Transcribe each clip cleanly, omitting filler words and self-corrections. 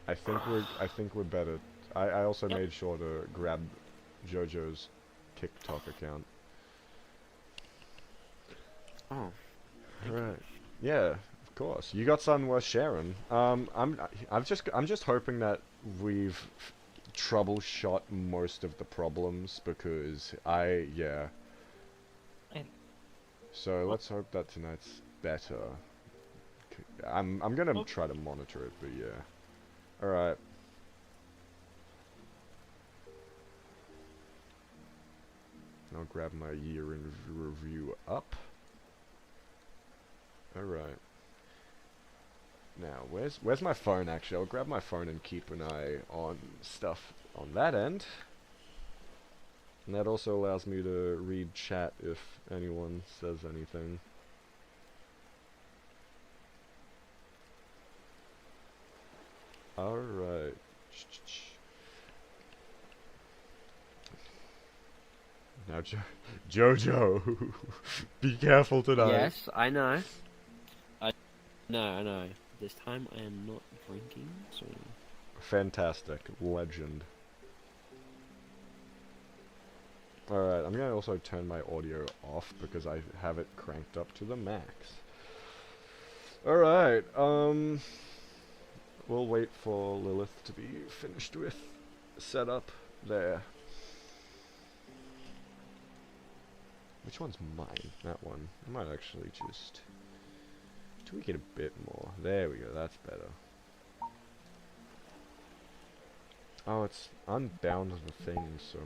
I think we're better. I also made sure to grab JoJo's TikTok account. Oh. Alright. Yeah, of course. You got something worth sharing. I'm just hoping that we've troubleshot most of the problems because yeah. So let's hope that tonight's better. I'm gonna try to monitor it, but yeah. Alright. I'll grab my year in review up. Alright. Now, where's my phone actually? I'll grab my phone and keep an eye on stuff on that end. And that also allows me to read chat if anyone says anything. Alright. Now, Jojo, be careful tonight. Yes, I know. I know. This time I am not drinking, so... Fantastic. Legend. Alright, I'm gonna also turn my audio off because I have it cranked up to the max. Alright, we'll wait for Lilith to be finished with setup there. Which one's mine? That one. I might actually just tweak it a bit more. There we go, that's better. Oh, it's unbound the thing, so...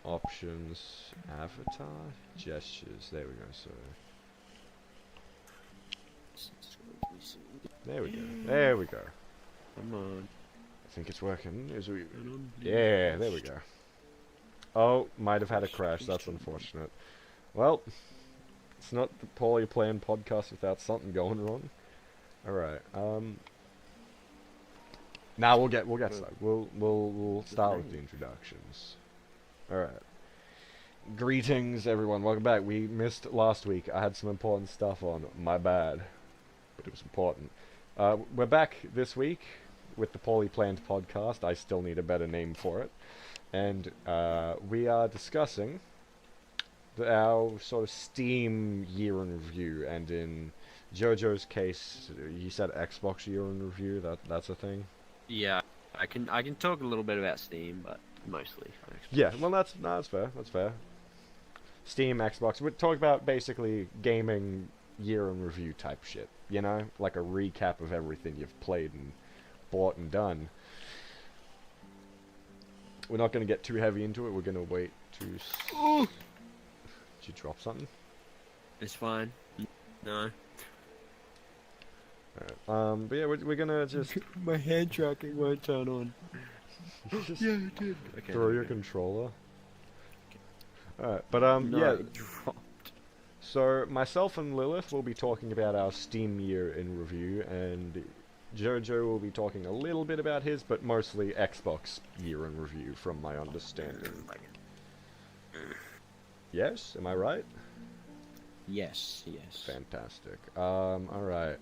Options, avatar, gestures, there we go, so... There we go, there we go. Come on. I think it's working, yeah, there we go. Oh, might have had a crash, that's unfortunate. Well, it's not the poorly planned podcast without something going wrong. Alright, now we'll get started. We'll start with the introductions. Alright. Greetings everyone, welcome back. We missed last week. I had some important stuff on. My bad. But it was important. We're back this week with the poorly planned podcast. I still need a better name for it. And we are discussing our sort of Steam year in review, and in JoJo's case, you said Xbox year in review. That's a thing. Yeah, I can talk a little bit about Steam, but mostly. Yeah, well that's fair. That's fair. Steam, Xbox. We talk about basically gaming year in review type shit. You know, like a recap of everything you've played and bought and done. We're not going to get too heavy into it. We're going to wait to... Did you drop something? It's fine. No. Alright, but yeah, we're going to just... My hand tracking won't turn on. Just yeah, it did. Okay, throw your controller. Alright, but no, yeah. it dropped. So, myself and Lilith will be talking about our Steam year in review, and... Jojo will be talking a little bit about his, but mostly Xbox year in review, from my understanding. Yes? Am I right? Yes, yes. Fantastic. Alright.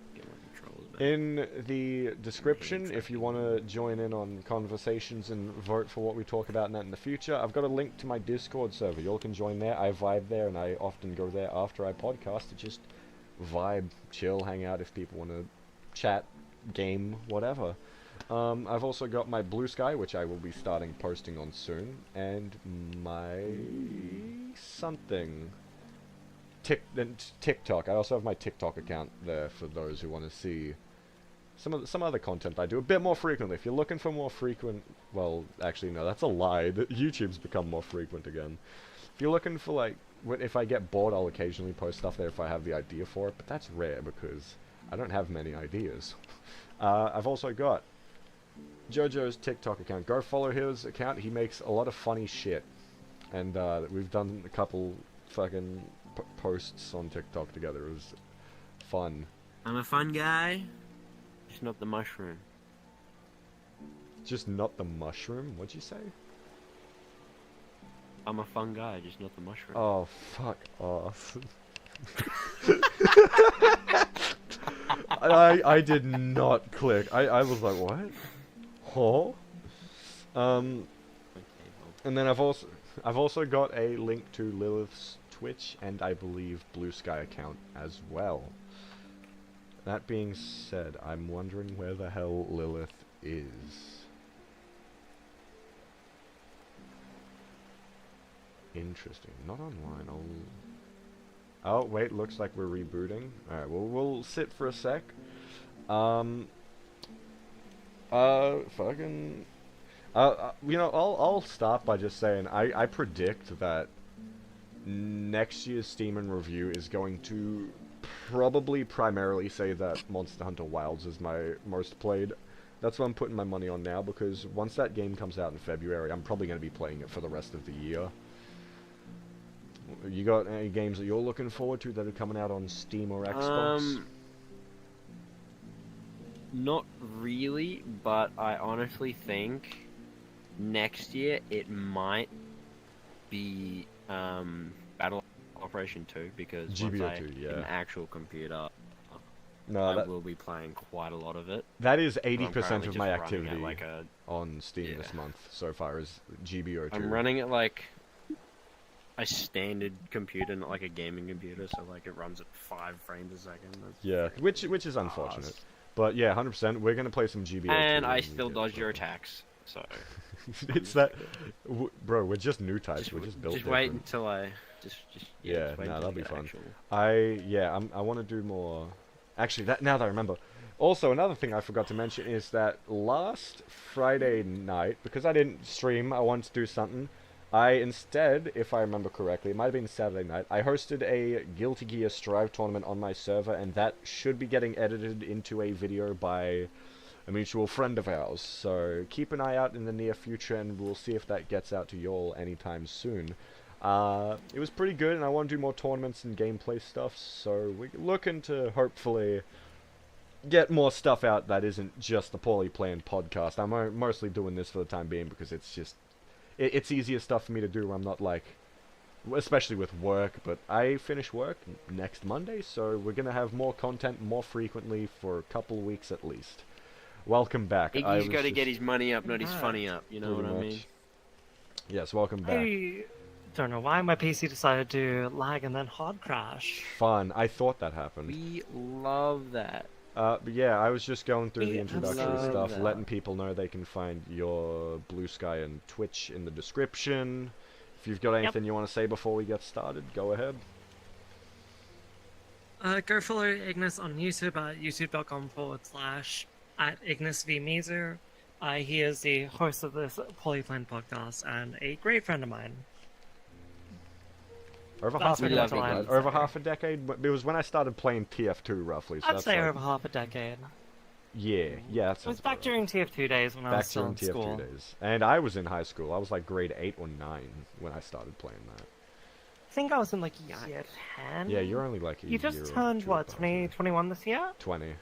In the description, if you want to join in on conversations and vote for what we talk about in the future, I've got a link to my Discord server. You all can join there. I vibe there, and I often go there after I podcast to just vibe, chill, hang out if people want to chat, game, whatever. I've also got my Blue Sky, which I will be starting posting on soon, and my something TikTok. I also have my TikTok account there for those who want to see some other content I do a bit more frequently. If you're looking for more frequent, well, actually no, that's a lie. YouTube's become more frequent again. If you're looking for like, if I get bored, I'll occasionally post stuff there if I have the idea for it, but that's rare because I don't have many ideas. I've also got JoJo's TikTok account. Go follow his account. He makes a lot of funny shit. And we've done a couple fucking posts on TikTok together. It was fun. I'm a fun guy. Just not the mushroom. Just not the mushroom? What'd you say? I'm a fun guy, just not the mushroom. Oh, fuck off. I did not click. I was like, what? Huh? Okay, well, And then I've also got a link to Lilith's Twitch and I believe Blue Sky account as well. That being said, I'm wondering where the hell Lilith is. Interesting. Not online. Oh wait, looks like we're rebooting. All right, well we'll sit for a sec. Fucking. You know, I'll start by just saying I predict that next year's Steam and review is going to probably primarily say that Monster Hunter Wilds is my most played. That's what I'm putting my money on now, because once that game comes out in February, I'm probably going to be playing it for the rest of the year. You got any games that you're looking forward to that are coming out on Steam or Xbox? Not really, but I honestly think next year it might be Battle Operation 2, because once GBO2, I yeah. get an actual computer, No, I will be playing quite a lot of it. that is I'm 80% currently of just my running activity at like a, on Steam this month so far is GBO2. I'm running at like a standard computer, not like a gaming computer, so like it runs at 5 frames a second. That's Yeah, which is unfortunate. But yeah, 100%. We're gonna play some GBO2. and I when we still get dodge your proper. attacks, so It's that, bro. We're just new types. We're just built just different. wait until I just Yeah, just wait nah, until that'll be you get fun. actual- I want to do more. Actually, now that I remember. Also, another thing I forgot to mention is that last Friday night, because I didn't stream, I wanted to do something. I instead, if I remember correctly, it might have been Saturday night, I hosted a Guilty Gear Strive tournament on my server, and that should be getting edited into a video by a mutual friend of ours. So keep an eye out in the near future, and we'll see if that gets out to y'all anytime soon. It was pretty good, and I want to do more tournaments and gameplay stuff, so we're looking to hopefully get more stuff out that isn't just the poorly planned podcast. I'm mostly doing this for the time being because it's just it's easier stuff for me to do where I'm not like, especially with work, but I finish work next Monday, so we're gonna have more content more frequently for a couple weeks at least. Welcome back. Iggy's got to get his money up, not his Right. funny up. You know what I Pretty mean? much. Yes, welcome back. I don't know why my PC decided to lag and then hard crash. Fun. I thought that happened. We love that. But yeah, I was just going through the We introductory love stuff, that. letting people know they can find your Blue Sky and Twitch in the description. If you've got anything you want to say before we get started, go ahead. Go follow Ignis on YouTube at youtube.com/@IgnisVeeMizu. He is the host of this Polyplane podcast and a great friend of mine. Over That's half a pretty much decade, all I right? have to Over say. half a decade? It was when I started playing TF2 roughly, so I'd that's say like, over half a decade. yeah, that It was sounds back about right. during TF2 days when I Back was still during in TF2 school. days. And I was in high school. I was like grade 8 or 9 when I started playing that. I think I was in like year 10. Yeah, you're only like a You year just or turned, two what, above me. 2021 this year? 20.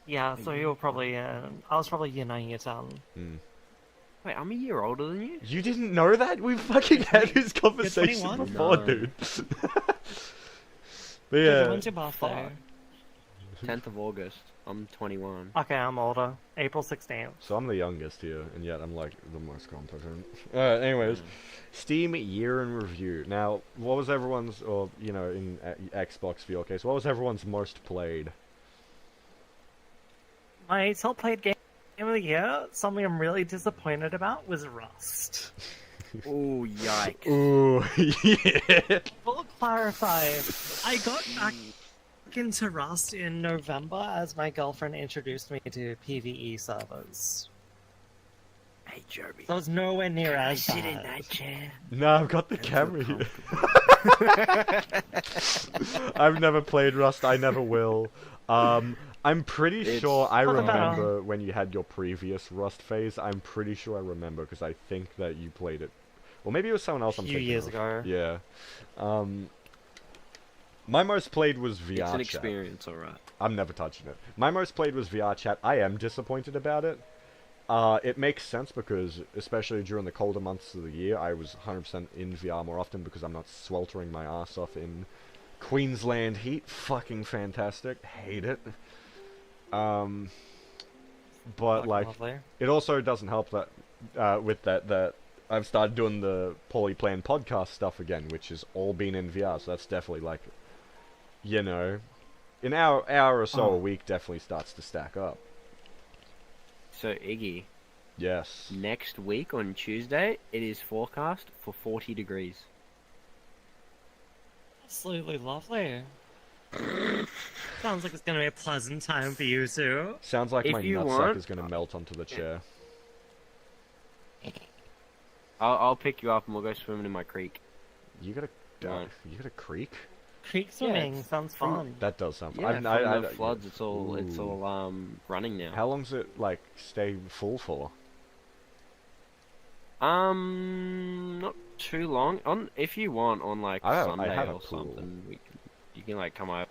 Yeah, so you were probably, I was probably year 9, year 10. Hmm. Wait, I'm a year older than you. You didn't know that? We fucking had this conversation 21? before, No. dude. But Dude, yeah, when's your birthday? 10th of August. I'm 21. Okay, I'm older. April 16th. so I'm the youngest here, and yet I'm like the most competent. Alright, anyways. Steam year in review. Now, what was everyone's, or, you know, in Xbox for your case, what was everyone's most played? My top played game of the year, something I'm really disappointed about, was Rust. Oh, yikes. Ooh, yeah. Full clarify, I got back into Rust in November as my girlfriend introduced me to PvE servers. Hey, Jerby. So I was nowhere near as Sit in bad. that chair. No, I've got the camera here. I've never played Rust, I never will. I'm pretty It's- sure I For the better. remember when you had your previous Rust phase. I'm pretty sure I remember because I think that you played it. Well, maybe it was someone else I'm Few thinking years of. ago. Yeah. My most played was VR It's an chat. experience, alright. I'm never touching it. My most played was VR chat. I am disappointed about it. It makes sense because, especially during the colder months of the year, I was 100% in VR more often because I'm not sweltering my ass off in Queensland heat, fucking fantastic. Hate it. But Fucking like, lovely. it also doesn't help that with that I've started doing the poorly planned podcast stuff again, which has all been in VR. So that's definitely like, you know, an hour or so a week definitely starts to stack up. So Iggy, Yes. next week on Tuesday, it is forecast for 40 degrees. Absolutely lovely. Sounds like it's gonna be a pleasant time for you two. Sounds like If my you nutsack want- is gonna melt onto the chair. I'll pick you up and we'll go swimming in my creek. You got a Right. you got a creek? Creek swimming it's sounds fun. That does sound fun. Yeah, from I- the floods, it's all running now. How long's it like stay full for? Not too long. If you want, on like I Sunday have a or pool. something, you can like come over.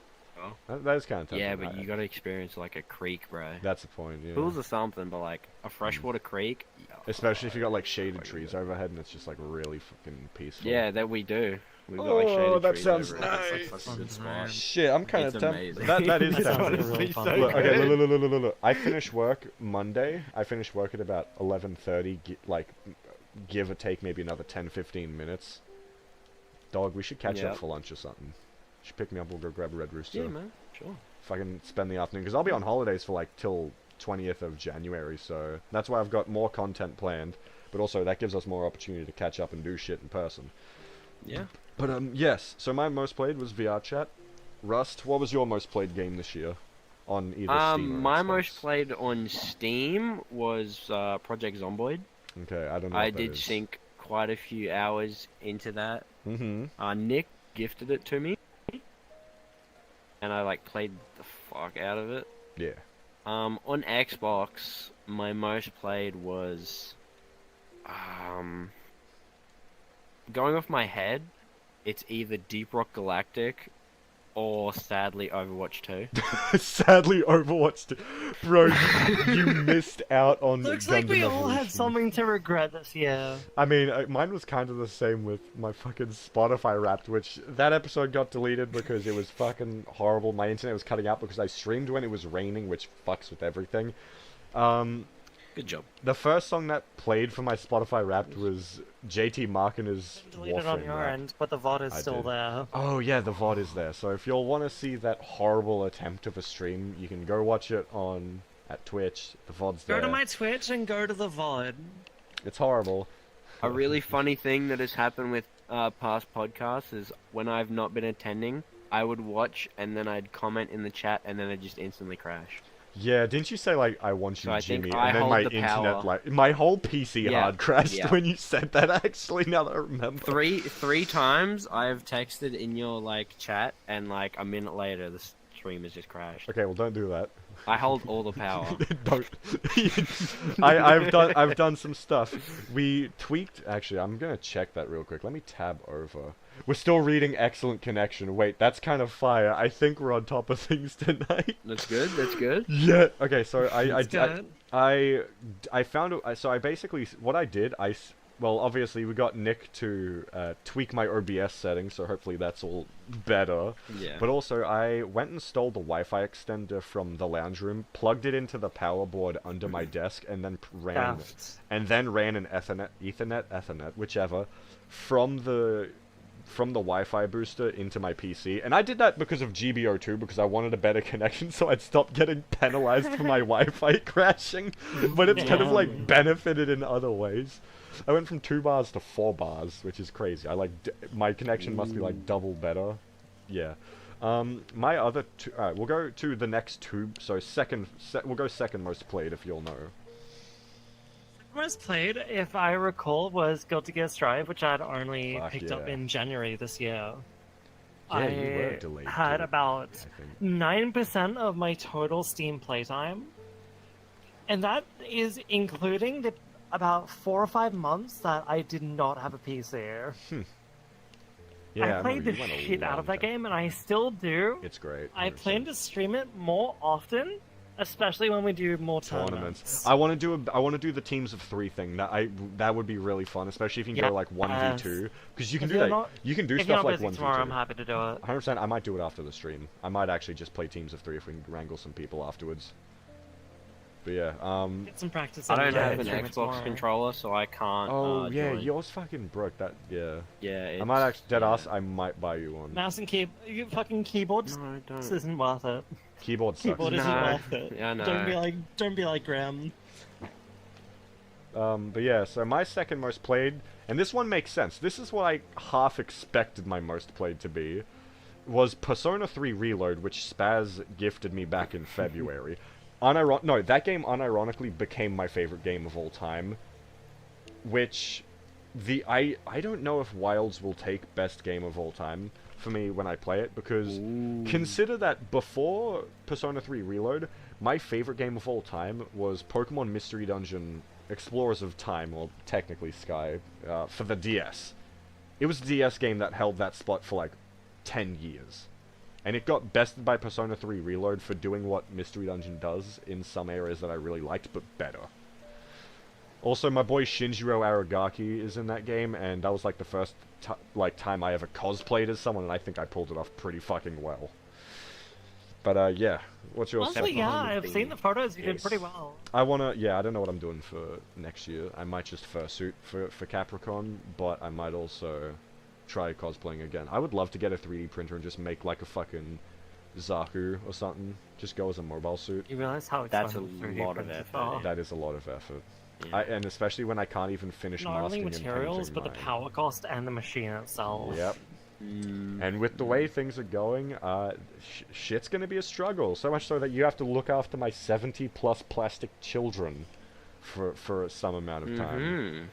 That is kind of Yeah, but you gotta experience like a creek, bro. That's the point. Yeah. Pools or something, but like a freshwater creek. Especially if you got like shaded trees overhead and it's just like really fucking peaceful. Yeah, that we do. We've got like shaded that trees sounds over it. It's, like, nice. such a good spot. Shit, I'm kind It's of amazing. That is That sounds like a tempting. really fun Look, place. okay, look. I finish work Monday. I finish work at about 11:30. Like, give or take maybe another 10-15 minutes. Dog, we should catch Yeah. up for lunch or something. You should pick me up. We'll go grab a Red Rooster. Yeah, man. Sure. If I can spend the afternoon, because I'll be on holidays for like till 20th of January. So that's why I've got more content planned. But also that gives us more opportunity to catch up and do shit in person. Yeah. But yes, so my most played was VR Chat. Rust, what was your most played game this year on either Steam or My Xbox? most played on Steam was Project Zomboid. Okay, I don't know. I what that did is. sink quite a few hours into that. Mm-hmm. Nick gifted it to me, and I like played the fuck out of it. Yeah. On Xbox, my most played was going off my head. It's either Deep Rock Galactic or sadly Overwatch 2. Sadly, Overwatch 2. Bro, you missed out on Looks like we Gundam all have Evolution. something to regret this year. I mean, mine was kind of the same with my fucking Spotify Wrapped, which that episode got deleted because it was fucking horrible. My internet was cutting out because I streamed when it was raining, which fucks with everything. Good job. The first song that played for my Spotify Wrapped was JT Markina's Deleted on Warframe your rap. end, but the VOD is I still did. there. Oh yeah, the VOD is there. So if you'll want to see that horrible attempt of a stream, you can go watch it at Twitch. The VOD's there. Go to my Twitch and go to the VOD. It's horrible. A really funny thing that has happened with past podcasts is when I've not been attending, I would watch and then I'd comment in the chat and then I'd just instantly crash. Yeah, didn't you say like I want you, So I think Jimmy? I And then hold my the internet power. like my whole PC Yeah, hard crashed yeah. when you said that. Actually, now that I remember. Three times I've texted in your like chat and like a minute later the stream has just crashed. Okay, well don't do that. I hold all the power. Don't. I've done some stuff. We tweaked. Actually, I'm gonna check that real quick. Let me tab over. We're still reading excellent connection. Wait, that's kind of fire. I think we're on top of things tonight. That's good. That's good. Yeah. Okay. So It's good. I found. So I basically what I did. Well, obviously we got Nick to tweak my OBS settings, so hopefully that's all better. Yeah. But also, I went and stole the Wi-Fi extender from the lounge room, plugged it into the power board under my desk, and then ran an Ethernet, whichever, from the Wi-Fi booster into my PC. And I did that because of GBO2, because I wanted a better connection, so I'd stop getting penalized for my Wi-Fi crashing. But it's kind of like benefited in other ways. I went from 2 bars to 4 bars, which is crazy. I like my connection must be like double better. Yeah. My other two. Alright, we'll go to the next two. So we'll go second most played if you'll know. Most played, if I recall, was Guilty Gear Strive, which I had only Fuck picked up yeah. in January this year. Yeah, you were I delayed had too, about I think. 9% of my total Steam playtime, and that is including the about 4 or 5 months that I did not have a PC. Yeah, I played no, the you went a shit out of long that time. game, and I still do. It's great. I 100%. plan to stream it more often Especially when we do more tournaments. I want to do the teams of 3 thing. That would be really fun, especially if you can go like 1v2, because you can do that. You can do If you're stuff not like busy 1v2. tomorrow, I'm happy to do it. 100%. I might do it after the stream. I might actually just play teams of 3 if we can wrangle some people afterwards. But yeah, Get some practice. I don't have an stream Xbox tomorrow. controller, so I can't. oh yeah, join. yours fucking broke. That yeah. Yeah. I might actually dead yeah. ass. I might buy you one. Mouse and keyboard. Fucking keyboards. No, This don't. isn't worth it. Keyboard sucks. Keyboard isn't No. worth it. Yeah, I know. Don't be like Graham. But yeah, so my second most played, and this one makes sense. This is what I half expected my most played to be, was Persona 3 Reload, which Spaz gifted me back in February. No, that game unironically became my favorite game of all time, which I don't know if Wilds will take best game of all time for me when I play it, because consider that before Persona 3 Reload, my favorite game of all time was Pokemon Mystery Dungeon Explorers of Time, or technically Sky, for the DS. It was the DS game that held that spot for like 10 years. And it got bested by Persona 3 Reload for doing what Mystery Dungeon does in some areas that I really liked, but better. Also, my boy Shinjiro Aragaki is in that game, and that was like the first time I ever cosplayed as someone, and I think I pulled it off pretty fucking well. But yeah, what's your Honestly, second? yeah, I've seen the photos. You did pretty well. I don't know what I'm doing for next year. I might just fursuit for Capricorn, but I might also try cosplaying again. I would love to get a 3D printer and just make like a fucking Zaku or something. Just go as a mobile suit. You realize how That's a expensive 3D lot of printers effort. are. That is a lot of effort. Yeah. And especially when I can't even finish Not only masking materials, and but the painting power cost and the machine itself. mine. Yep. And with the way things are going, shit's gonna be a struggle. So much so that you have to look after my 70+ plastic children for some amount of time.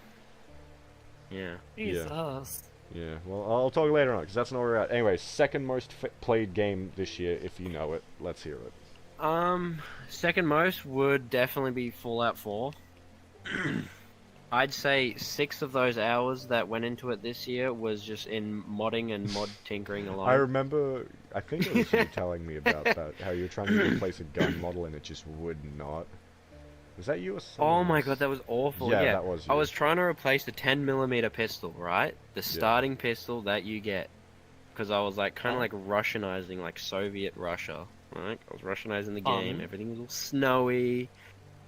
Yeah. Jesus. Yeah, well, I'll talk later on, because that's not where we're at. Anyway, second most played game this year, if you know it. Let's hear it. Second most would definitely be Fallout 4. I'd say 6 of those hours that went into it this year was just in modding and mod tinkering alone. I remember, I think it was you telling me about that, how you were trying to replace a gun model and it just would not. Was that you or someone Oh my else? god, that was awful. Yeah, Yeah, that was I you. was trying to replace the 10mm pistol, right? The starting pistol that you get. Because I was like kind of like Russianizing, like Soviet Russia, right? I was Russianizing the game. Everything was all snowy.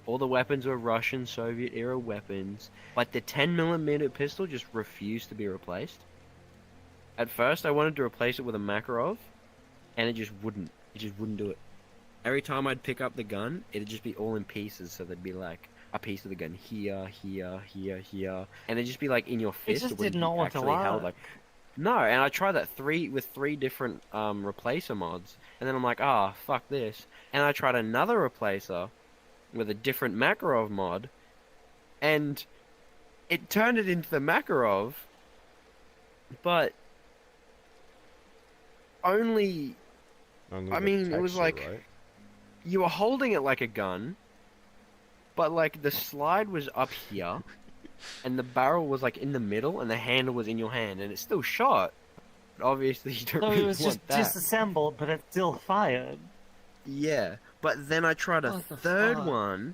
All the weapons were Russian, Soviet era weapons. But the 10mm pistol just refused to be replaced. At first, I wanted to replace it with a Makarov, and it just wouldn't. It just wouldn't do it. Every time I'd pick up the gun, it'd just be all in pieces, so there'd be like a piece of the gun here, here, here, here, and it'd just be like in your fist. just wouldn't did not be want to actually held, work. like. No, and I tried that with three different replacer mods, and then I'm like, fuck this, and I tried another replacer with a different Makarov mod, and it turned it into the Makarov, but only. Only I the mean, it was texture, like- right? You were holding it like a gun, but like the slide was up here, and the barrel was like in the middle, and the handle was in your hand, and it still shot. But obviously, you don't So really it was just want that. disassembled, but it still fired. Yeah, but then I tried a What the third fuck? one,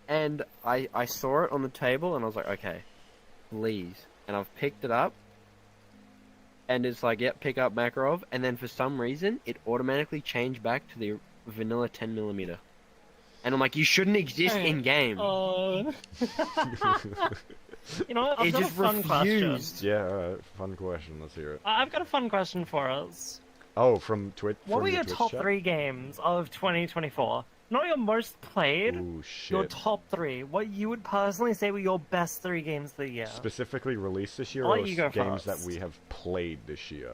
and I saw it on the table, and I was like, okay, please. And I've picked it up, and it's like, yep, pick up Makarov, and then for some reason, it automatically changed back to the vanilla 10mm. And I'm like, you shouldn't exist Hey, in-game. Oh. You know what? I've It got just a fun question. refused. Yeah, alright, fun question, let's hear it. I've got a fun question for us. Oh, from Twitch? What from were the your Twitch top chat? 3 games of 2024? Not your most played, Ooh, your shit. top 3. What you would personally say were your best 3 games of the year. Specifically released this year, I'll or let you go games first. that we have played this year?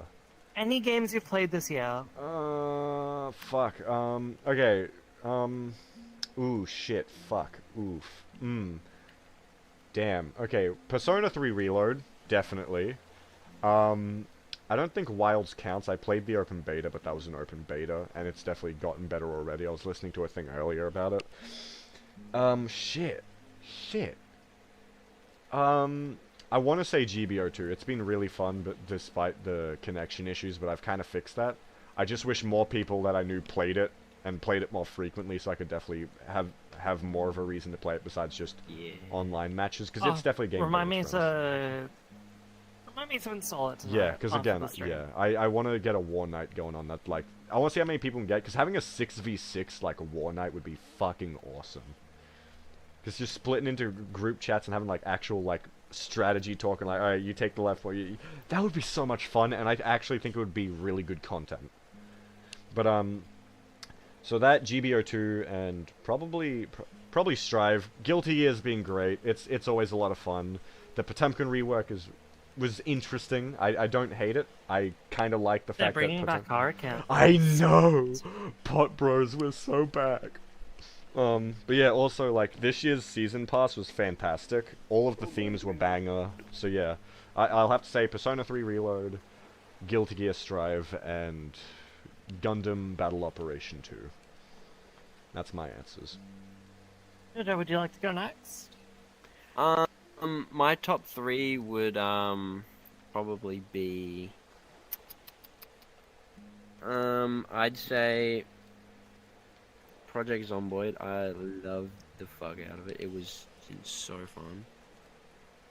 Any games you've played this year? Fuck. Okay. Ooh, shit. Fuck. Oof. Damn. Okay. Persona 3 Reload, definitely. I don't think Wilds counts. I played the open beta, but that was an open beta, and it's definitely gotten better already. I was listening to a thing earlier about it. Shit. I want to say GBO2. It's been really fun, but despite the connection issues, but I've kind of fixed that. I just wish more people that I knew played it and played it more frequently, so I could definitely have more of a reason to play it besides just online matches, because it's definitely a game. Remind me to install it tonight. Yeah, because again, the stream. I want to get a war night going on. That like, I want to see how many people can get, because having a 6v6 like a war night would be fucking awesome. Because just splitting into group chats and having like actual like strategy talking, like, all right, you take the left way, that would be so much fun, and I actually think it would be really good content. But so that GBO2 and probably Strive. Guilty Gear's been great. It's always a lot of fun. The Potemkin rework was interesting. I don't hate it. I kind of like the They're fact that bringing back hard camp. I know. Pot Bros was so back. But yeah, also like this year's season pass was fantastic. All of the themes were banger. So yeah, I'll have to say Persona 3 Reload, Guilty Gear Strive, and Gundam Battle Operation 2. That's my answers. Jojo, would you like to go next? My top 3 would probably be I'd say Project Zomboid. I loved the fuck out of it. It was so fun.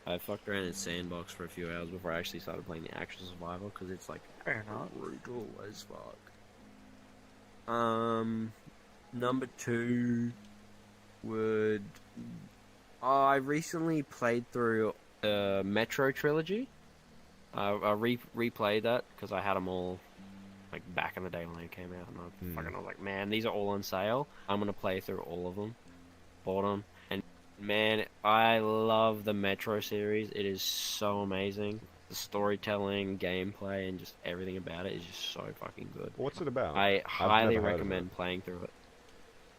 I fucked around in Sandbox for a few hours before I actually started playing the actual survival, because it's like brutal as fuck. Number 2 would... I recently played through the Metro trilogy. I replayed that because I had them all like back in the day when they came out, and I was like, man, these are all on sale. I'm gonna play through all of them. Bought them, and man, I love the Metro series. It is so amazing. The storytelling, gameplay, and just everything about it is just so fucking good. What's it about? I highly recommend playing through it.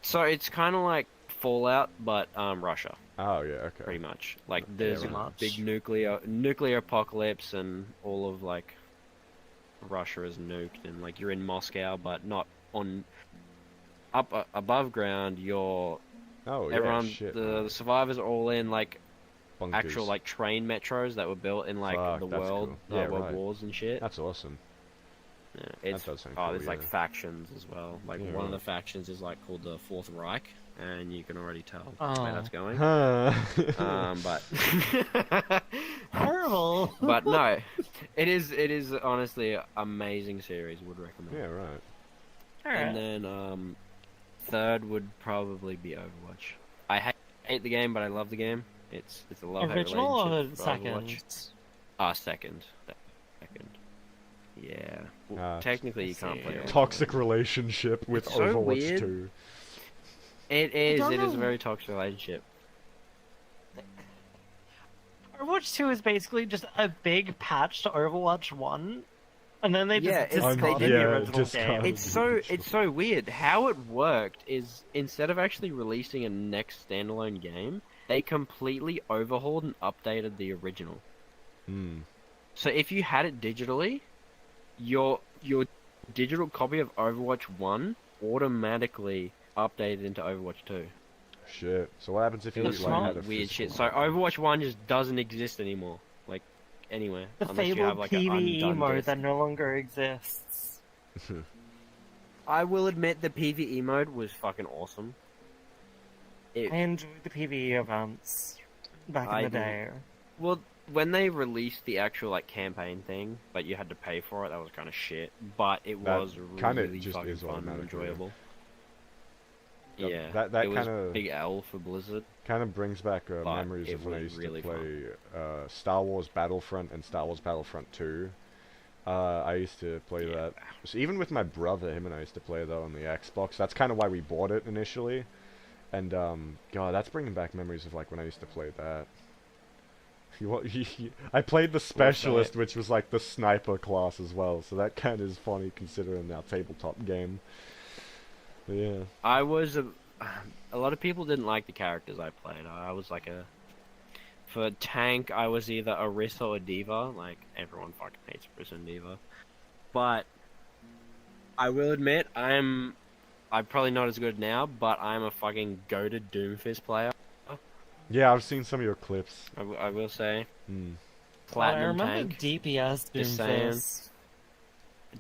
So it's kind of like Fallout, but Russia. Oh yeah, okay. Pretty much. Like there's a big nuclear apocalypse, and all of like Russia is nuked, and like you're in Moscow, but not on up above ground. You're everyone. Shit, the survivors are all in like bunkers. Actual like train metros that were built in like the world world wars and shit. That's awesome. Yeah, it's that does sound cool, there's like factions as well. Like one of the factions is like called the Fourth Reich, and you can already tell where that's going. But horrible. But no, it is honestly an amazing series. Would recommend. Yeah, right. And then third would probably be Overwatch. I hate the game, but I love the game. It's a love-hate relationship. Original or for second? Overwatch. Second. Yeah. Well, technically, you can't play it. Toxic relationship with so Overwatch weird. 2. It is a very toxic relationship. Overwatch 2 is basically just a big patch to Overwatch 1, and then they just discarded the original game. It's so weird. How it worked is, instead of actually releasing a next standalone game, they completely overhauled and updated the original. So if you had it digitally, your digital copy of Overwatch 1 automatically updated into Overwatch 2. Shit. So what happens if you like had a weird shit? So Overwatch 1 just doesn't exist anymore, like anywhere. The unless fabled you have, like, PvE mode that no longer exists. I will admit the PvE mode was fucking awesome. I enjoyed the PvE events back in the day. Well, when they released the actual like campaign thing, but you had to pay for it, that was kind of shit. But it was really fucking fun and enjoyable. Yeah, that it kind was big L for Blizzard. Kind of brings back memories of when I used to play Star Wars Battlefront and Star Wars Battlefront 2. I used to play that. So even with my brother, him and I used to play that on the Xbox. That's kind of why we bought it initially. And God, that's bringing back memories of like when I used to play that. I played the Specialist, which was like the sniper class as well, so that kind of is funny considering our tabletop game. But yeah. I was a lot of people didn't like the characters I played. I was like for tank, I was either a Orisa or a D.Va. Like, everyone fucking hates Orisa and D.Va. But I will admit, I'm probably not as good now, but I'm a fucking goated Doomfist player. Yeah, I've seen some of your clips. I will say. Platinum tank. DPS Doomfist.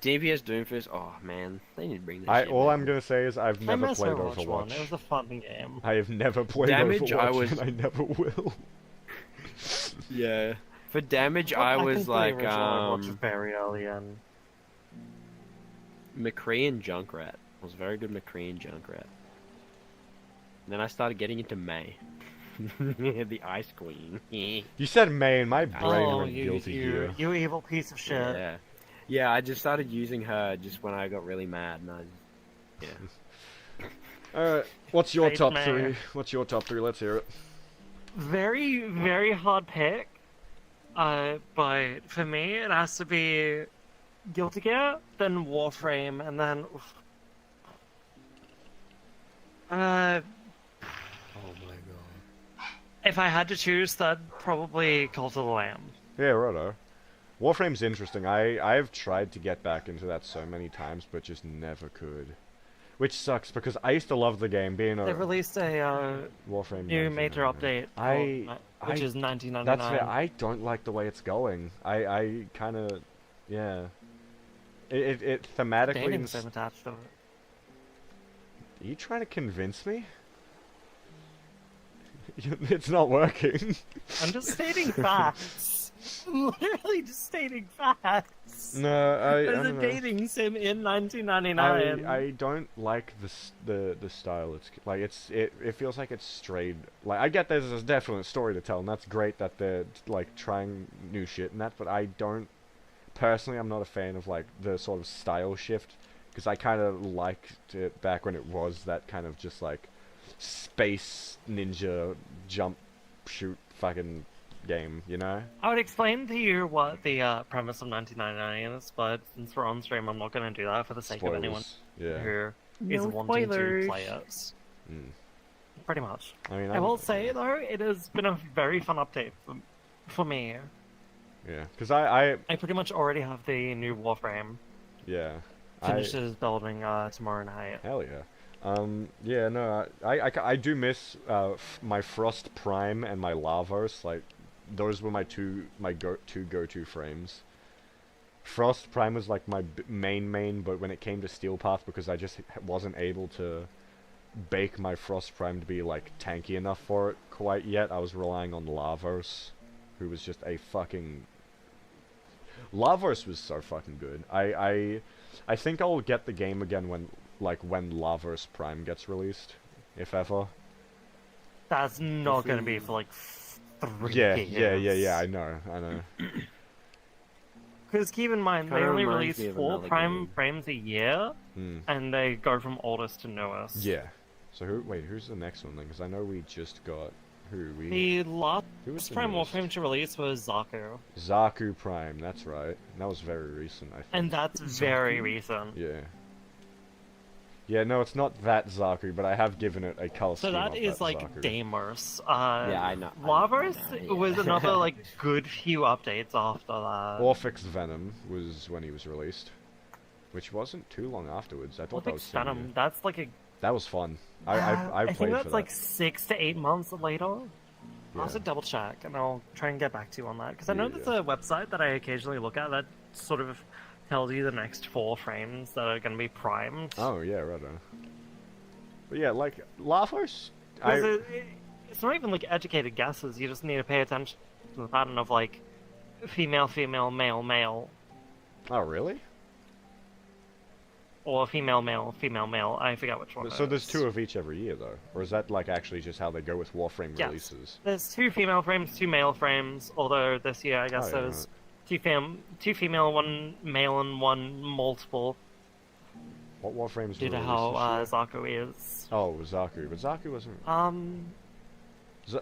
DPS Doomfist. Oh man, they need to bring this. shit All back. I'm gonna say is I've I never miss played Overwatch 1. It Overwatch. was a fun game. I have never played Damage, I Overwatch, was- and I never will. Yeah. For damage, Look, I can was play like original Overwatch very early in. McCree and Junkrat. I was very good McCree and Junkrat. Then I started getting into May. The Ice Queen. You said Maine, my brain Oh, went guilty here. you evil piece of shit. Yeah. Yeah, I just started using her just when I got really mad, and I just, yeah. Alright, what's your Fate top Mayor. 3? What's your top 3? Let's hear it. Very, very hard pick. But for me, it has to be Guilty Gear, then Warframe, and then. Oh my god. If I had to choose, that'd probably Cult of the Lamb. Yeah, righto. Warframe's interesting. I've tried to get back into that so many times, but just never could. Which sucks, because I used to love the game, being They've a released a Warframe. new major 1999. update, which is 1999. That's fair. I don't like the way it's going. I kind of, yeah. It thematically. Dating sim attached to it. Are you trying to convince me? It's not working. I'm just stating facts. I'm literally just stating facts. No, I There's a don't know. dating sim in 1999. I don't like the style. It's like it feels like it's strayed. Like I get there's a definite story to tell, and that's great that they're like trying new shit and that. But I don't personally. I'm not a fan of like the sort of style shift, because I kind of liked it back when it was that kind of just like space ninja jump shoot fucking game, you know? I would explain to you what the premise of 1999 is, but since we're on stream, I'm not going to do that for the sake of anyone Yeah. who is No wanting spoilers. to play it. Mm. Pretty much. I mean, I will say, though, it has been a very fun update for me. Yeah, because I I pretty much already have the new Warframe. yeah. Finishes building tomorrow night. Hell yeah. Yeah, no, I do miss my Frost Prime and my Lavos. Like, those were my two go-to frames. Frost Prime was like my main, but when it came to Steel Path, because I just wasn't able to bake my Frost Prime to be like tanky enough for it quite yet, I was relying on Lavos, who was just a fucking... Lavos was so fucking good. I think I'll get the game again when Lavos Prime gets released, if ever. That's not going to be for like 3 Yeah, years. yeah, I know. Because keep in mind, they Kinda only reminds release me of 4 another Prime game. frames a year, Hmm. and they go from oldest to newest. Yeah. So who's the next one then? Because I know we just got who The Who was last the Prime newest? Warframe to release was Zaku, Zaku Prime. That's right. And that was very recent, I think. and that's very recent. Yeah. Yeah, no, it's not that Zaku, but I have given it a color So scheme that of is that like Zaku. Deimos. Yeah, I know. Lavos Yeah. was another like good few updates after that. Orphix Venom was when he was released, which wasn't too long afterwards. I thought that was Orphix same Venom, year. that's like a. That was fun. I I played think that's for like that. 6 to 8 months later. I'll Yeah. have to double check, and I'll try and get back to you on that. Because I know Yeah, there's a website that I occasionally look at that sort of tells you the next 4 frames that are going to be primed. Oh yeah, right on. But yeah, like Lavos, 'Cause it's not even like educated guesses. You just need to pay attention to the pattern of like female, female, male, male, Oh really? or female, male, female, male. I forget which one. So it there's is. 2 of each every year though, or is that like actually just how they go with Warframe Yes. releases? There's 2 female frames, 2 male frames. Although this year, I guess Oh, yeah, there's 2 female, 1 male, and 1 multiple. What Warframes Due were to released how this year? Zaku is. Oh, it was Zaku, but Zaku wasn't. I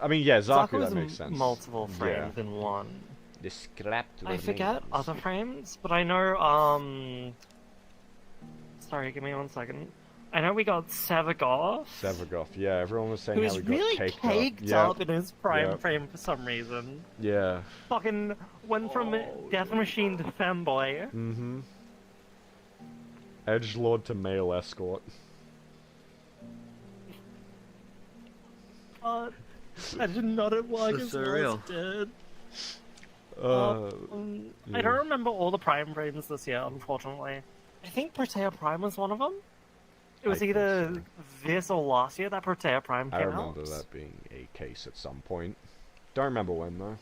mean, yeah, Zaku Zaku, is that makes sense. multiple frames Yeah. in one. The scrap to I the forget mains. other frames, but I know, sorry, give me 1 second. I know we got Sevagoth, Sevagoth, yeah, everyone was saying who how is he got really caked, caked up. up in his prime Yeah. frame for some reason. Yeah. Fucking went from Death Machine to Femboy. Mm-hmm. Edgelord to male escort. I did not at work So as well surreal. as did. I don't remember all the Prime Frames this year, unfortunately. I think Protea Prime was one of them. It was I think either so. this or last year that Protea Prime I came remember out. that being a case at some point. Don't remember when though.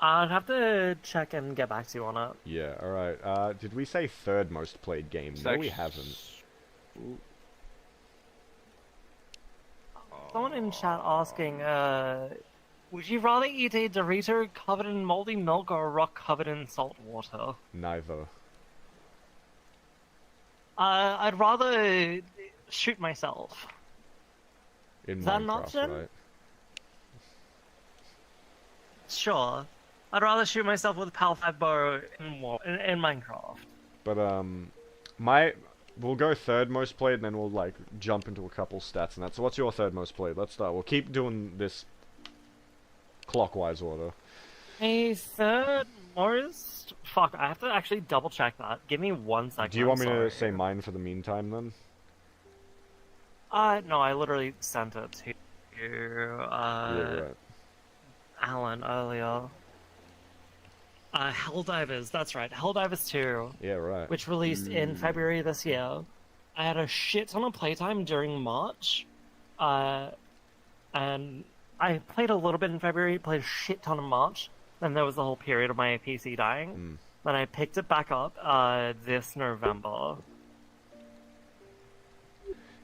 I'd have to check and get back to you on it. Yeah, alright. Did we say third most played game? No, we haven't. Someone in chat asking, would you rather eat a Dorito covered in moldy milk or a rock covered in salt water? Neither. I'd rather shoot myself. In Is that an Minecraft, option? right? Sure. I'd rather shoot myself with a PAL 5 bow in Minecraft. But, we'll go third most played and then we'll, like, jump into a couple stats and that. So what's your third most played? Let's start. We'll keep doing this clockwise order. A third most... Fuck, I have to actually double check that. Give me 1 second. Do you want me sorry. to say mine for the meantime, then? No, I literally sent it to Yeah, right. Alan earlier. Helldivers, that's right. Helldivers 2, Yeah, right. which released in February this year. I had a shit ton of playtime during March. And I played a little bit in February, played a shit ton in March. Then there was the whole period of my PC dying. Then I picked it back up this November.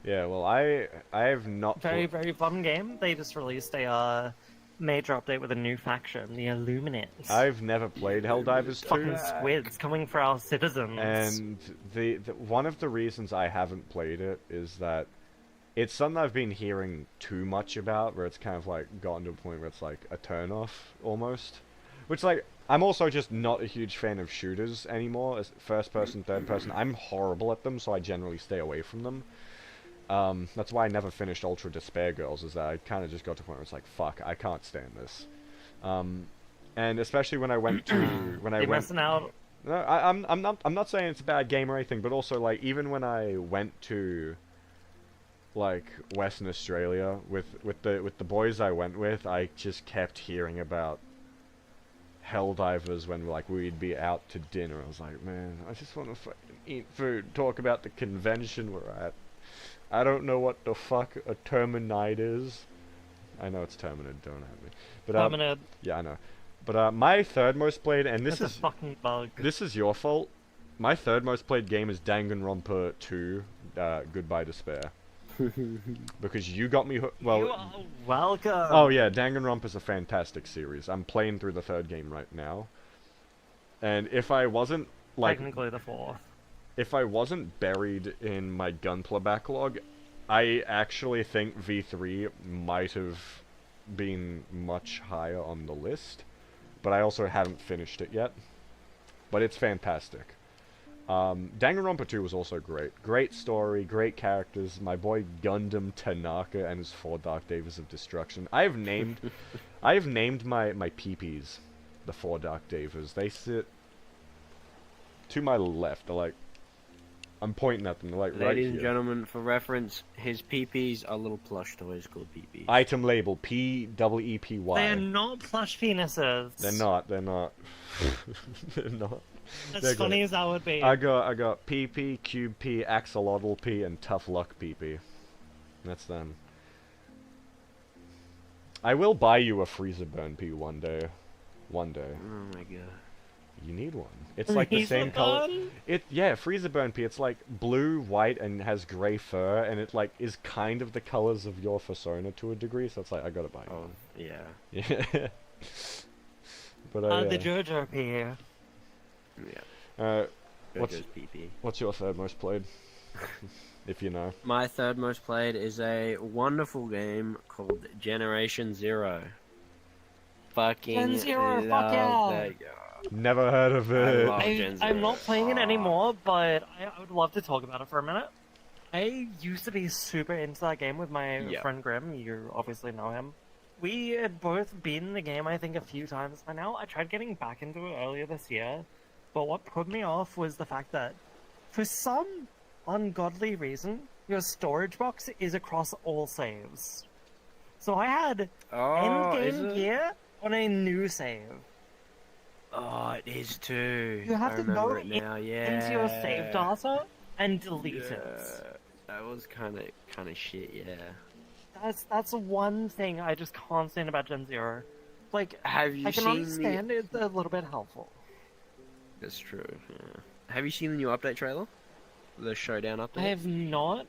Yeah, well, I have not... Very, very fun game. They just released a major update with a new faction, the Illuminates. I've never played Helldivers 2. Fucking squids coming for our citizens. And the one of the reasons I haven't played it is that it's something I've been hearing too much about, where it's kind of like gotten to a point where it's like a turn-off, almost. Which, like, I'm also just not a huge fan of shooters anymore, as first person, third person. I'm horrible at them, so I generally stay away from them. That's why I never finished Ultra Despair Girls, is that I kind of just got to a point where it's like, fuck, I can't stand this. And especially when I went to... You're missing out. No, I'm not saying it's a bad game or anything, but also, like, even when I went to, like, Western Australia with the boys I went with, I just kept hearing about Helldivers when, like, we'd be out to dinner. I was like, man, I just want to fucking eat food, talk about the convention we're at. I don't know what the fuck a Terminide is. I know it's Terminid, don't at me. But, Terminid. yeah, I know. But my third most played, and this That's is a fucking bug. this is your fault. My third most played game is Danganronpa 2, Goodbye Despair. Because you got me well. You are welcome. Oh yeah, Danganronpa's a fantastic series. I'm playing through the third game right now. And if I wasn't like Technically the fourth. if I wasn't buried in my Gunpla backlog, I actually think V3 might have been much higher on the list. But I also haven't finished it yet. But it's fantastic. Danganronpa 2 was also great. Great story, great characters. My boy Gundam Tanaka and his 4 Dark Davers of Destruction. I have named my peepees the 4 Dark Davers. They sit to my left. They're like, I'm pointing at them. They're like right here. Ladies and gentlemen, for reference, his peepees are little plush toys called peepees. Item label PEEPY. They are not plush penises. They're not. They're not. They're not. As They're funny good. as that would be. I got PP, Cube P, Axolotl P, and Tough Luck PP. That's them. I will buy you a Freezer Burn P one day. One day. Oh my god. You need one. It's like the same color. Yeah, Freezer Burn P. It's like blue, white, and has gray fur, and it like is kind of the colors of your persona to a degree. So it's like I gotta buy Oh one. yeah. Yeah. But The yeah. JoJo P. Yeah. What's Jojo's peepee. what's your third most played? If you know. My third most played is a wonderful game called Generation Zero. Fucking Gen Zero, fuck love yeah. that game. Never heard of I it. love Gen I'm Zero. not playing it anymore, but I would love to talk about it for a minute. I used to be super into that game with my Yeah. friend Grim. You obviously know him. We had both beaten the game, I think, a few times by now. I tried getting back into it earlier this year, but what put me off was the fact that, for some ungodly reason, your storage box is across all saves. So I had Oh, is endgame it? gear on a new save, Oh, it is too. you have I to remember go it now. into your save Yeah. data and delete Yeah. it. That was kind of shit. Yeah. That's one thing I just can't stand about Gen Zero. Like, Have you I can seen understand it's a little bit helpful. That's true. Yeah. Have you seen the new update trailer? The showdown update. I have not.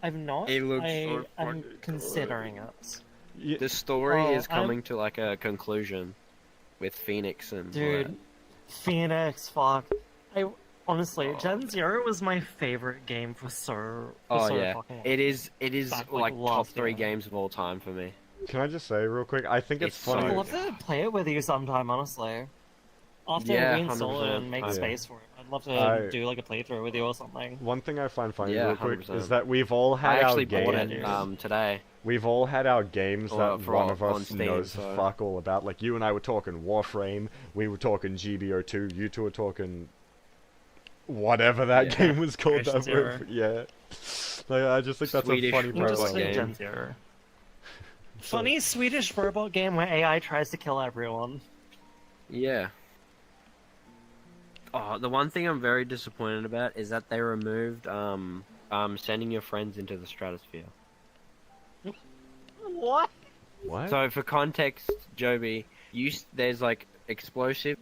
I've not. It looks I so am fucking considering it. Yeah, The story Oh, is coming to like a conclusion with Phoenix and all that. Dude, Phoenix, fuck. I honestly, Oh, Gen Zero was my favorite game for so. Oh so yeah, fucking long. it is. It is Back, like top last 3 year. games of all time for me. can I just say real quick? I think it's It's funny. I'd so- love to play it with you sometime, honestly. After Yeah, we install it 100%. and make Yeah. space for it, I'd love to I- do like a playthrough with you or something. One thing I find funny Yeah, real quick 100%. is that we've all I had our actually bought games. it today. We've all had our games Well, that for one all- of on us Steam, knows so- fuck all about. Like you and I were talking Warframe, we were talking GBO2, you two were talking whatever that Yeah. game was called. Christian That were, Zero. yeah. Like, I just think that's Swedish a funny robot Interesting game. Gen Zero. So- Funny Swedish robot game where AI tries to kill everyone. Yeah. Oh, the one thing I'm very disappointed about is that they removed sending your friends into the stratosphere. What? What? So for context, Joby, there's like explosives,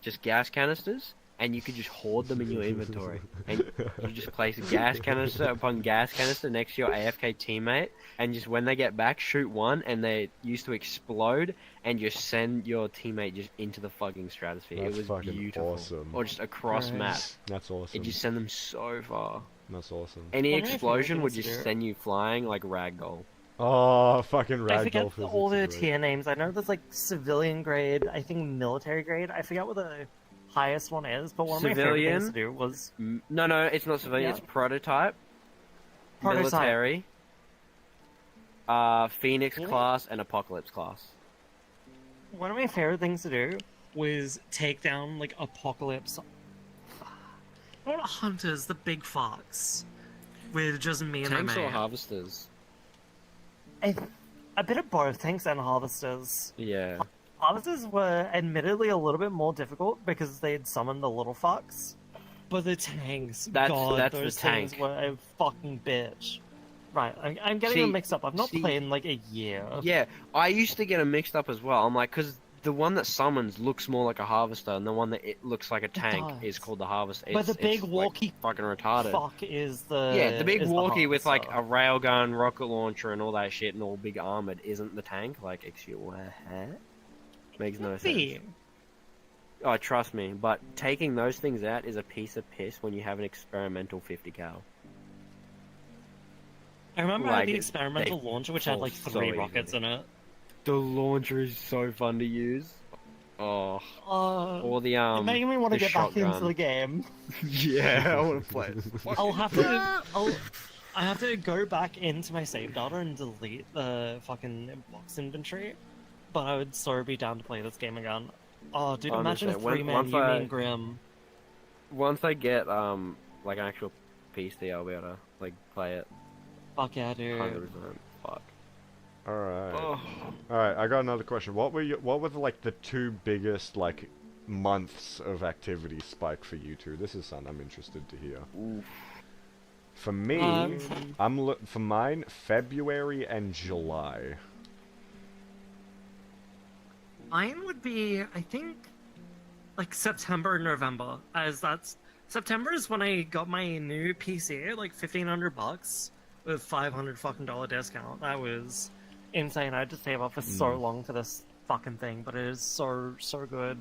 just gas canisters, and you could just hoard them in your inventory. And you just place a gas canister upon gas canister next to your AFK teammate, and just when they get back, shoot one, and they used to explode, and just send your teammate just into the fucking stratosphere. That's It was fucking beautiful. awesome. Or just across Right. map. That's awesome. It just sent them so far. That's awesome. Any One of my explosion favorite would things to just do- send you flying like ragdoll. Oh, fucking I ragdoll forget physics. all the is great. tier names. I know there's like civilian grade, I think military grade. I forget what the highest one is, but one of my favorite Civilian? things to do was No, it's not civilian. Yeah. It's prototype, Prototype. military, Phoenix Really? class, and Apocalypse class. one of my favorite things to do was take down like Apocalypse. Not hunters, the big fox. With just me and Tanks my or mate. harvesters? A bit of both, tanks and harvesters. Yeah. Harvesters were admittedly a little bit more difficult because they'd summoned the little fucks. But the tanks, That's the those things tank. were a fucking bitch. Right, I'm getting See- them mixed up. I've not see- played in like a year. Yeah, I used to get them mixed up as well. I'm like, because the one that summons looks more like a harvester, and the one that it looks like a tank does. is called the harvester. But the big it's, like, walkie fucking retarded. fuck is the Yeah, the big is the walkie with like a harvester. railgun, rocket launcher, and all that shit, and all big armored isn't the tank. Like, excuse what? Makes no sense. See, Oh, trust me. But taking those things out is a piece of piss when you have an experimental 50 cal. I remember I had Like, the experimental they launcher which had fall like so 3 rockets easily. in it. The launcher is so fun to use. Oh, or the You're making me want to the get back into shotgun. the game. Yeah, I want to play it. I'll have to. I have to go back into my save data and delete the fucking box inventory. But I would so be down to play this game again. Oh, dude, I imagine a understand. 3-man Once you I- mean Grim. Once I get like an actual PC, I'll be able to like play it. Fuck yeah, dude. 100%. Fuck. Alright. Oh. Alright, I got another question. What were like the 2 biggest like months of activity spike for you two? This is something I'm interested to hear. Oof. For me, for mine, February and July. Mine would be, I think, like September and November, as that's September is when I got my new PC at like $1,500 with $500 fucking discount. That was insane. I had to save up for so long for this fucking thing, but it is so good.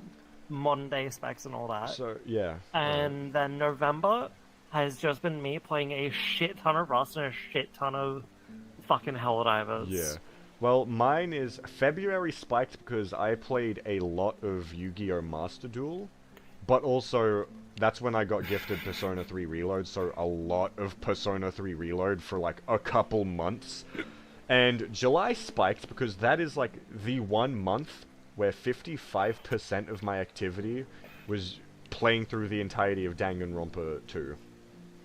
Modern day specs and all that. So yeah. And then November has just been me playing a shit ton of Rust and a shit ton of fucking Helldivers. Yeah. Well, mine is February spiked because I played a lot of Yu-Gi-Oh! Master Duel, but also that's when I got gifted Persona 3 Reload, so a lot of Persona 3 Reload for like a couple months. And July spiked because that is like the 1 month where 55% of my activity was playing through the entirety of Danganronpa 2.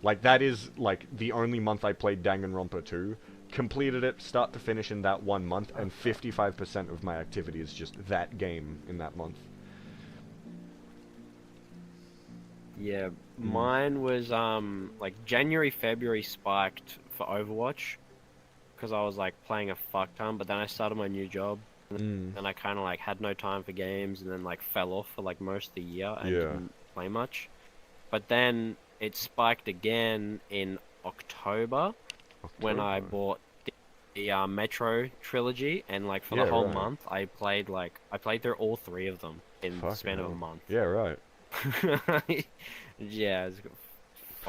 Like, that is, like, the only month I played Danganronpa 2. Completed it, start to finish in that 1 month, and 55% of my activity is just that game in that month. Yeah, mine was, like, January, February spiked for Overwatch. Because I was, like, playing a fuck ton, but then I started my new job. And I kind of, like, had no time for games, and then, like, fell off for, like, most of the year and didn't play much. But then it spiked again in October. When I bought the Metro trilogy, and like for the whole month, I played through all 3 of them in the span of a month. Yeah, right. Yeah.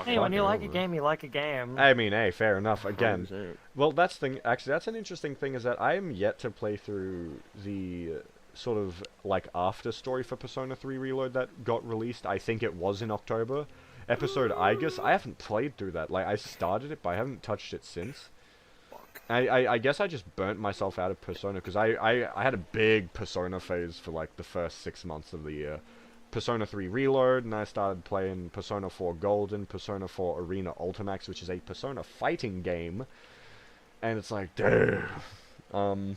Hey, when you like a game, you like a game. I mean, hey, fair enough. Again, 100%. well, that's the thing. Actually, that's an interesting thing. Is that I am yet to play through the sort of like after story for Persona 3 Reload that got released. I think it was in October. Episode Igus. I haven't played through that. Like, I started it, but I haven't touched it since. I guess I just burnt myself out of Persona, because I had a big Persona phase for, like, the first 6 months of the year. Persona 3 Reload, and I started playing Persona 4 Golden, Persona 4 Arena Ultimax, which is a Persona fighting game. And it's like, damn.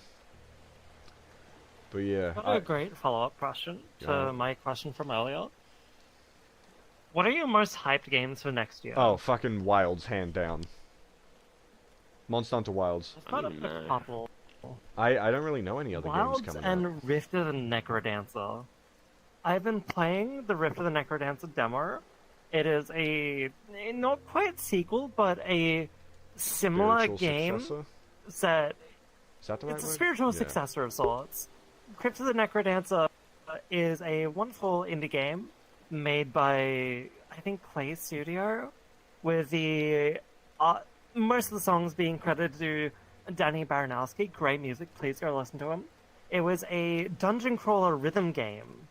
But yeah. A great follow-up question to my question from earlier. What are your most hyped games for next year? Oh, fucking Wilds, hand down. Monster Hunter Wilds. I've got a couple. I don't really know any other Wilds games coming out. and Rift of the Necrodancer. I've been playing the Rift of the Necrodancer demo. It is a not quite sequel, but a similar Spiritual game successor? set. Is that the right It's a word? spiritual Yeah. successor of sorts. Crypt of the Necrodancer is a wonderful indie game made by, I think, Play Studio, with the most of the songs being credited to Danny Baranowski. Great music, please go listen to him. It was a dungeon crawler rhythm game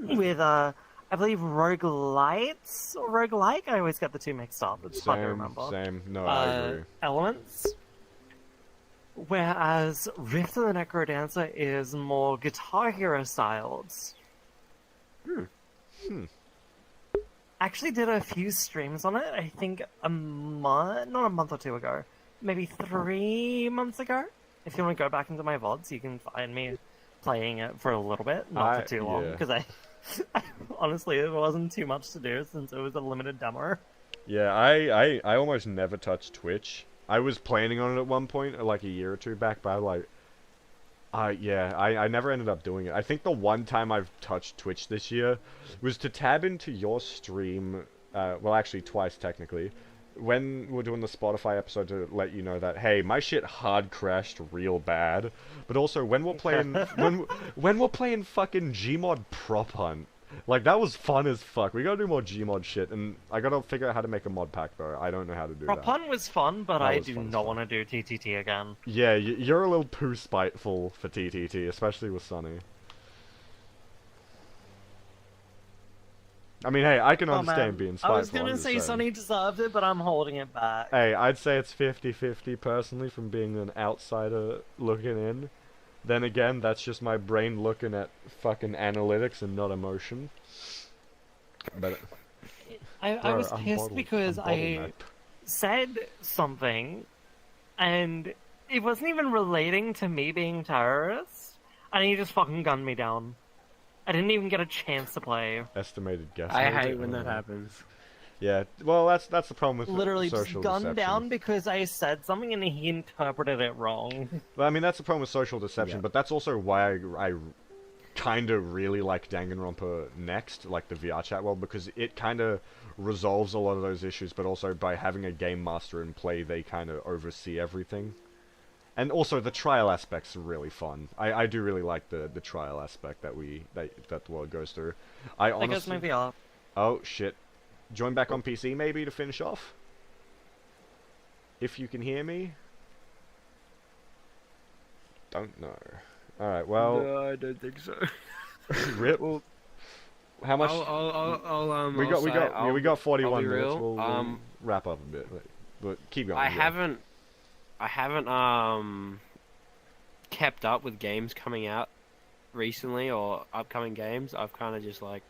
with, I believe, roguelites or roguelike. I always get the 2 mixed up. It's hard to remember. Same. No, I agree. Elements. Whereas Rift of the Necrodancer is more Guitar Hero styled. Actually did a few streams on it, I think not a month or 2 ago. Maybe 3 months ago. If you want to go back into my VODs, you can find me playing it for a little bit, not for too long, because I honestly, it wasn't too much to do since it was a limited demo. Yeah, I almost never touched Twitch. I was planning on it at one point, like a year or 2 back, but I never ended up doing it. I think the one time I've touched Twitch this year was to tab into your stream, well, actually twice technically, when we're doing the Spotify episode, to let you know that, hey, my shit hard crashed real bad, but also when we're playing, when we're playing fucking Gmod Prop Hunt. Like, that was fun as fuck. We gotta do more Gmod shit, and I gotta figure out how to make a mod pack, though. I don't know how to do that. Prop Hunt was fun, but I do fun as not fuck. want to do TTT again. Yeah, you're a little too spiteful for TTT, especially with Sunny. I mean, hey, I can understand being spiteful. I was gonna say Sonny deserved it, but I'm holding it back. Hey, I'd say it's 50-50 personally, from being an outsider looking in. Then again, that's just my brain looking at fucking analytics and not emotion. But I was Bro, I'm pissed bottled- because I'm I bottlenecked. said something, and it wasn't even relating to me being terrorist, and he just fucking gunned me down. I didn't even get a chance to play. Estimated guess. I rate, hate when that happens. Yeah, well, that's the problem with Literally just social gunned deception. down because I said something and he interpreted it wrong. Well, I mean, that's the problem with social deception, Yeah. but that's also why I kind of really like Danganronpa Next, like the VR chat world, because it kind of resolves a lot of those issues, but also by having a game master in play, they kind of oversee everything. And also, the trial aspect's really fun. I do really like the trial aspect that the world goes through. I There goes my honestly... VR. Oh, shit. Join back on PC, maybe, to finish off? If you can hear me? Don't know. Alright, well... No, I don't think so. Rip. Well, How much... we got 41 minutes. real, We'll wrap up a bit. But keep going. I yeah. haven't kept up with games coming out recently or upcoming games. I've kind of just like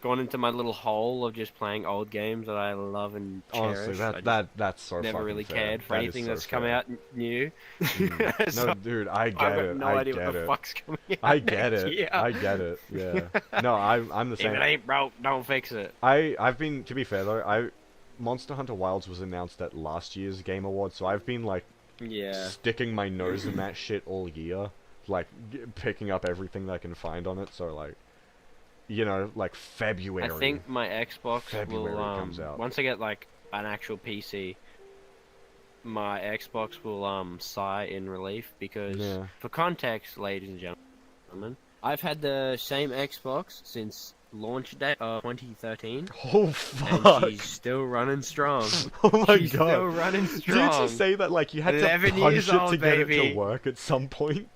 gone into my little hole of just playing old games that I love and cherish. Honestly, that's so never fucking really fair. cared for That is anything so that's come fair. out new. Mm. So No, dude, I I've get got it. no I idea get what the it. fuck's coming out I get next it. year. I get it. Yeah. No, I'm the If same. it ain't broke, don't fix it. I've been, to be fair though, Monster Hunter Wilds was announced at last year's Game Awards, so I've been like Yeah. sticking my nose in that shit all year, like picking up everything that I can find on it. So like, you know, like February. I think my Xbox February will comes out. once I get like an actual PC, my Xbox will sigh in relief because Yeah. for context, ladies and gentlemen, I've had the same Xbox since launch day of 2013 Oh and fuck! she's still running strong. Oh my She's god! still running Did strong. you say that like you had to 11 punch years it to old, get it baby. to work at some point?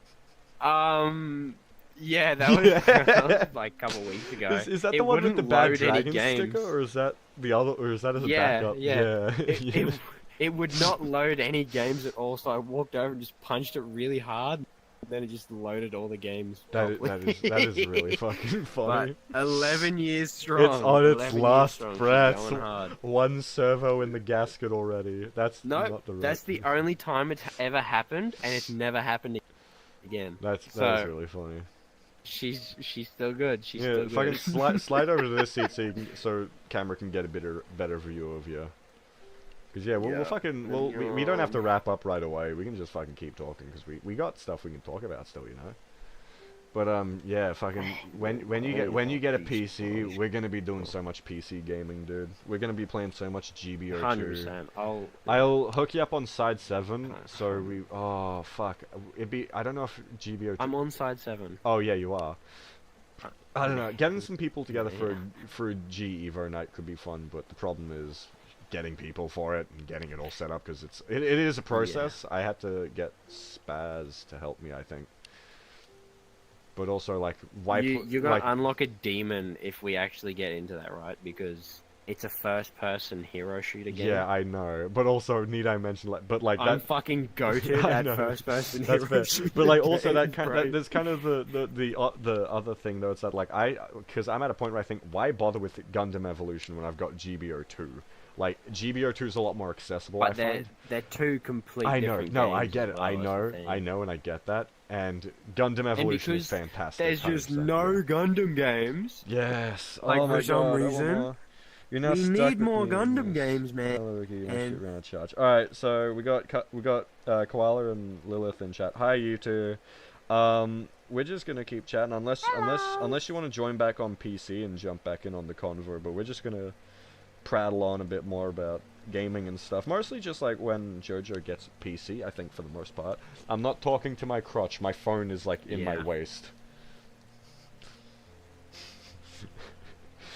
Yeah, that was, that was like a couple weeks ago. Is that It the one with wouldn't the bad load any dragon games. sticker, or is that the other, or is that as a Yeah, backup? yeah. Yeah. It would not load any games at all, so I walked over and just punched it really hard. Then it just loaded all the games. That properly. is really fucking funny. But 11 years strong. It's on its 11 years last strong, she's breath. going hard. One servo in the gasket already. That's No, not the right that's the thing. only time it's ever happened, and it's never happened again. That is So- really funny. She's still good. She's Yeah, still fucking good. slide over to this seat so so camera can get a better view of you. Cause yeah, we'll Yeah, fucking we don't have to wrap up right away. We can just fucking keep talking because we got stuff we can talk about still, you know. But yeah, fucking when you get a PC, we're gonna be doing so much PC gaming, dude. We're gonna be playing so much GBO2. 100%. I'll hook you up on side 7. Okay. So we oh fuck, I don't know if GBO2. I'm on side 7. Oh yeah, you are. I don't know. Getting some people together Yeah. for a G Evo night could be fun, but the problem is getting people for it and getting it all set up because it is a process. I had to get Spaz to help me, I think. But also like wipe. You're gonna like, unlock a demon if we actually get into that, right? Because it's a first-person hero shooter game. yeah, I know. But also, need I mention I'm I'm fucking goated I at know. first-person That's hero fair. shooter But like also games, bro. there's kind of the other thing though. It's that like because I'm at a point where I think why bother with Gundam Evolution when I've got GBO2. Like GBO2 is a lot more accessible. But I find. they're two completely I know. different No, games I get as it. well, I that's know. the thing. I know, and I get that. And Gundam Evolution is because fantastic. There's just 100%, no yeah. Gundam games. Yes. Like, oh my for some God, I reason, wanna- You're now we stuck need with more me on Gundam this. games, man. Hello, Ricky, my And- shit ran out of charge. All right, so we got Koala and Lilith in chat. Hi, you two. We're just gonna keep chatting unless you want to join back on PC and jump back in on the convoy. But we're just gonna prattle on a bit more about gaming and stuff. Mostly just like when JoJo gets a PC, I think for the most part. I'm not talking to my crotch. My phone is like in my Yeah. waist.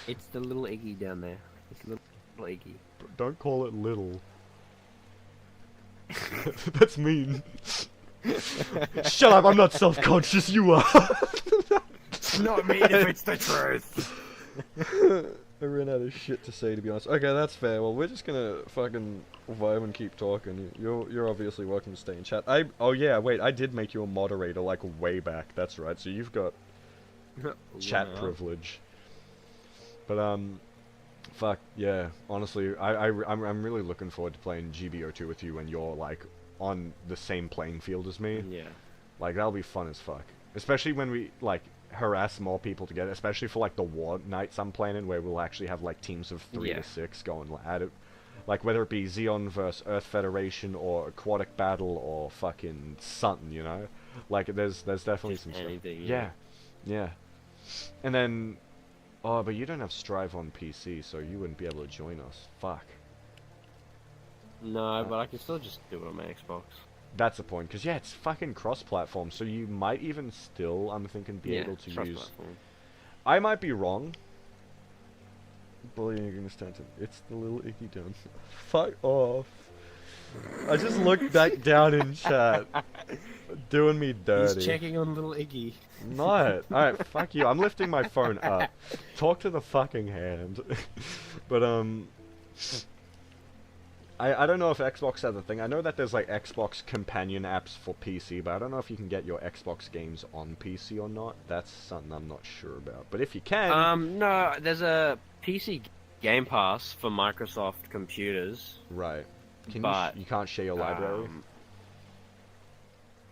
It's the little Iggy down there. It's little Iggy. Don't call it little. That's mean. Shut up, I'm not self-conscious, you are. It's not me if it's the truth. I ran out of shit to say, to be honest. Okay, that's fair. Well, we're just gonna fucking vibe and keep talking. You're obviously welcome to stay in chat. Oh yeah, wait, I did make you a moderator like way back. That's right. So you've got chat privilege. But fuck yeah. Honestly, I'm really looking forward to playing GBO2 with you when you're like on the same playing field as me. Yeah. Like that'll be fun as fuck. Especially when we like harass more people together. Especially for like the war nights I'm planning, where we'll actually have like teams of 3 Yeah. to 6 going at it. Like whether it be Xeon versus Earth Federation or Aquatic Battle or fucking something, you know. Like there's definitely Just some anything, stuff. yeah. Yeah. And then, oh, but you don't have Strive on PC, so you wouldn't be able to join us. Fuck. No, but I can still just do it on my Xbox. That's the point, because yeah, it's fucking cross-platform, so you might even still, I'm thinking, be able to use... cross-platform. I might be wrong. Bullying against Stanton. It's the little icky down. Fuck off. I just looked back down in chat. Doing me dirty. He's checking on little Iggy. Not. Alright, fuck you. I'm lifting my phone up. Talk to the fucking hand. But, I don't know if Xbox has a thing. I know that there's like Xbox companion apps for PC, but I don't know if you can get your Xbox games on PC or not. That's something I'm not sure about. But if you can, No, there's a PC Game Pass for Microsoft computers. right? But you can't share your library?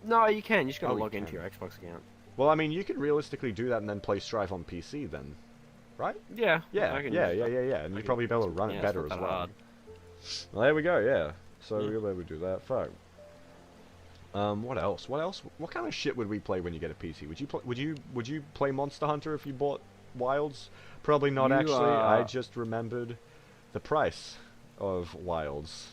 No, you can. You just gotta Oh, you log into can. your Xbox account. Well, I mean, you could realistically do that and then play Strive on PC then, right? Yeah. Yeah, I can yeah, do yeah, that. yeah, yeah. And you'd probably be able to run Yeah, it it's better not as that well. hard. Well, there we go. Yeah. So Yeah. we'll be able to do that. Fuck. What else? What else? What kind of shit would we play when you get a PC? Would you play Monster Hunter if you bought Wilds? Probably not You, actually. I just remembered the price of Wilds.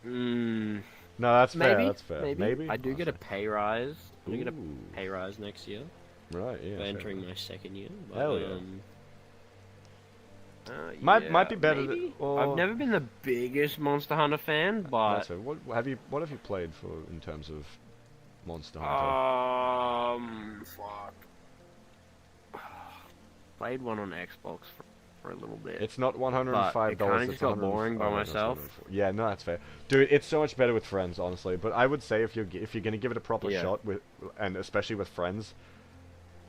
Mm, No, that's fair. maybe. That's fair. Maybe. I do get a Okay. pay rise. I do get a Ooh. pay rise next year. Right. Yeah. For fair entering enough. my second year. But, Hell yeah. Might be yeah, better maybe. than- or- I've never been the biggest Monster Hunter fan, but That's fair. What have you played for in terms of Monster Hunter? fuck. Played one on Xbox for a little bit. It's not $105. But it kinda it's just got 100 boring by oh, no, it's myself. 104. Yeah, no, that's fair, dude. It's so much better with friends, honestly. But I would say if you're gonna give it a proper Yeah. shot with, and especially with friends,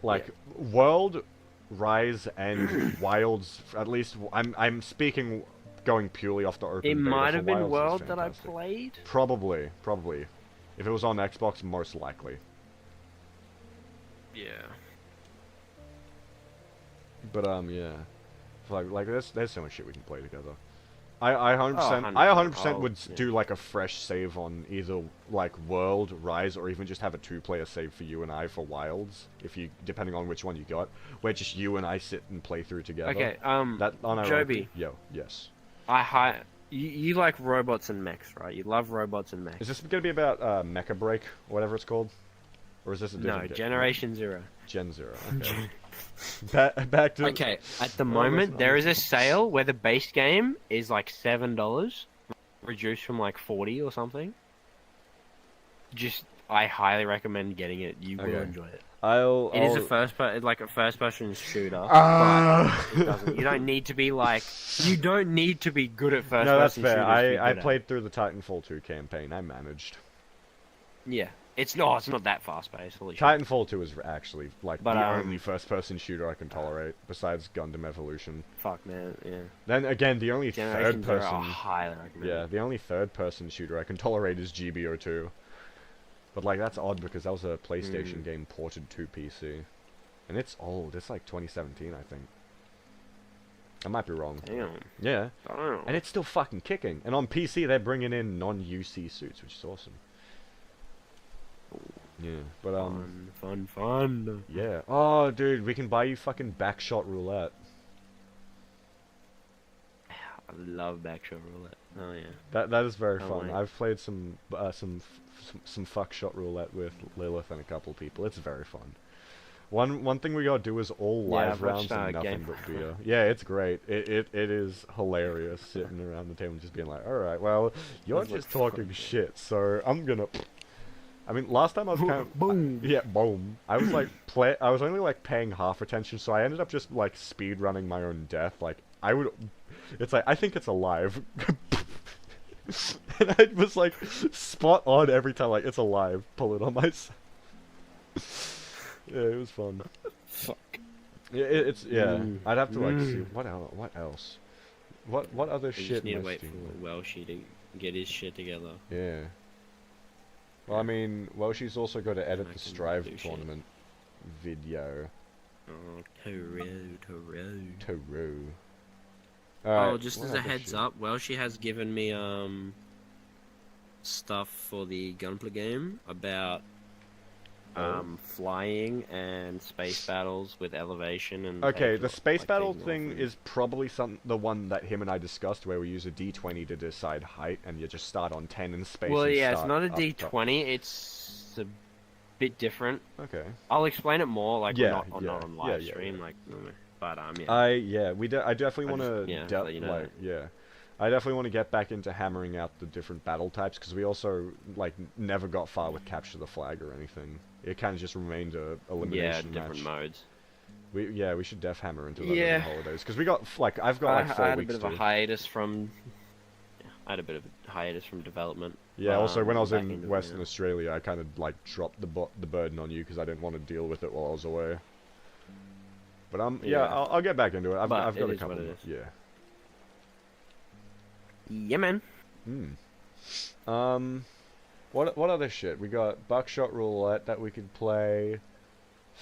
like World, Rise, and Wilds. At least I'm speaking going purely off the open. It beta might for have been Wilds is World that I fantastic. played. Probably. If it was on Xbox, most likely. Yeah. But yeah, like there's so much shit we can play together. I 100% 100%. would Yeah. do like a fresh save on either like World, Rise, or even just have a 2-player save for you and I for Wilds, if you depending on which one you got, where just you and I sit and play through together. Okay. That unironically- Joby. Yo, yes. You like robots and mechs, right? You love robots and mechs. Is this gonna be about Mecha Break, or whatever it's called, or is this a different? No, Generation Zero. Gen Zero. Okay. back to. Okay, at the Well, moment listen, there is a sale where the base game is like $7, reduced from like 40 or something. I highly recommend getting it. You will Okay. enjoy it. I'll. It is a first person shooter. Ah. But it doesn't. You don't need to be good at first No, that's person fair. shooters. to be I good at played through the Titanfall 2 campaign. I managed. it. Yeah, it's not that fast paced. Holy shit. Titanfall 2 is actually like But, the only first-person shooter I can tolerate, besides Gundam Evolution. Fuck man, yeah. Then again, the only Generation Zero, I third-person, highly recommend. yeah, the only third-person shooter I can tolerate is GBO2. But like that's odd because that was a PlayStation game ported to PC, and it's old. It's like 2017, I think. I might be wrong. Damn. Yeah, Damn. and it's still fucking kicking. And on PC, they're bringing in non-UC suits, which is awesome. Yeah, but Fun. yeah. Oh, dude, we can buy you fucking backshot roulette. I love backshot roulette. Oh yeah. That is very Oh, fun. wait. I've played some fuck shot roulette with Lilith and a couple people. It's very fun. One thing we gotta do is all Yeah, live I've rounds watched, and nothing Game- but beer. Yeah, it's great. It is hilarious sitting around the table and just being like, all right, well, you're That's just like talking fun. shit, so I'm gonna. I mean, last time I was kind of Boom. yeah, boom. I was like I was only like paying half attention, so I ended up just like speed running my own death. Like I would, it's like I think it's alive, and I was like spot on every time. Like it's alive. Pull it on myself. Yeah, it was fun. Fuck. Yeah, it's yeah. I'd have to like see Mm. what else. What other We shit? just need to am I wait stealing? for Welshie to get his shit together. Yeah. Well, I mean, she's also got to edit I the can Strive do shit. tournament video. Oh, Toro. Taru. Oh, just as a heads up, Welshie has given me stuff for the Gunpla game about flying and space battles with elevation and. Okay, the space like, battle taking off thing and- is probably the one that him and I discussed, where we use a D20 to decide height, and you just start on 10 in space. Well, and yeah, it's start not a up top. D20. It's a bit different. Okay. I'll explain it more, like Yeah, not yeah, on live yeah, stream, yeah. like. But yeah. I definitely want to just- yeah, let you know. I definitely want to get back into hammering out the different battle types, because we also like never got far with capture the flag or anything. It kind of just remained a elimination different match. modes. We should def hammer into that over Yeah. the holidays because we got like I've got like 4 I had a weeks bit of a to. hiatus from. I had a bit of a hiatus from development. Yeah. Also, when I was back in into it Western now. Australia, I kind of like dropped the burden on you because I didn't want to deal with it while I was away. But yeah, Yeah. I'll get back into it. I've But got it a is couple. what it is. Yeah. Yeah, man. What other shit? We got Buckshot Roulette that we could play.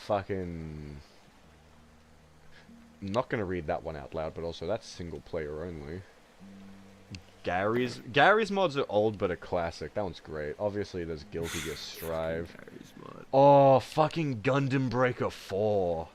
Fucking. I'm not gonna read that one out loud, but also that's single player only. Gary's mods are old but a classic. That one's great. Obviously, there's Guilty Gear Strive. Gary's mod. Oh, fucking Gundam Breaker 4.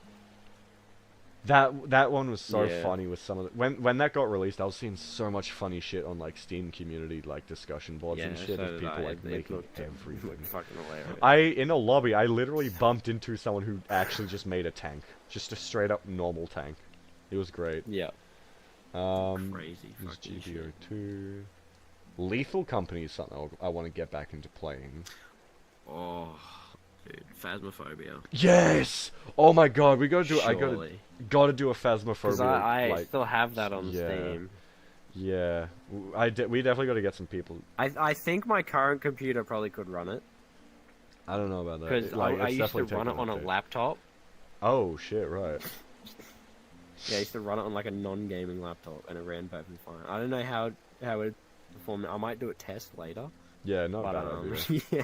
That one was so Yeah. funny with some of the when that got released. I was seeing so much funny shit on like Steam community like discussion boards and shit so of did people I. like It making looked everything. fucking hilarious. In a lobby, I literally bumped into someone who actually just made a tank, just a straight up normal tank. It was great. Yeah. Crazy There's fucking GTO shit. 2. Lethal Company is something I want to get back into playing. Oh, dude, Phasmophobia. Yes! Oh my god, we gotta do. I Surely. gotta do a Because Phasmophobia. I like, still have that on yeah. Steam. Yeah, we definitely got to get some people. I think my current computer probably could run it. I don't know about that. Because Like, I it's used to definitely run it taking on a update. laptop. Oh shit! Right. Yeah, I used to run it on like a non-gaming laptop, and it ran perfectly fine. I don't know how it performed. I might do a test later. Yeah, not But bad idea. yeah.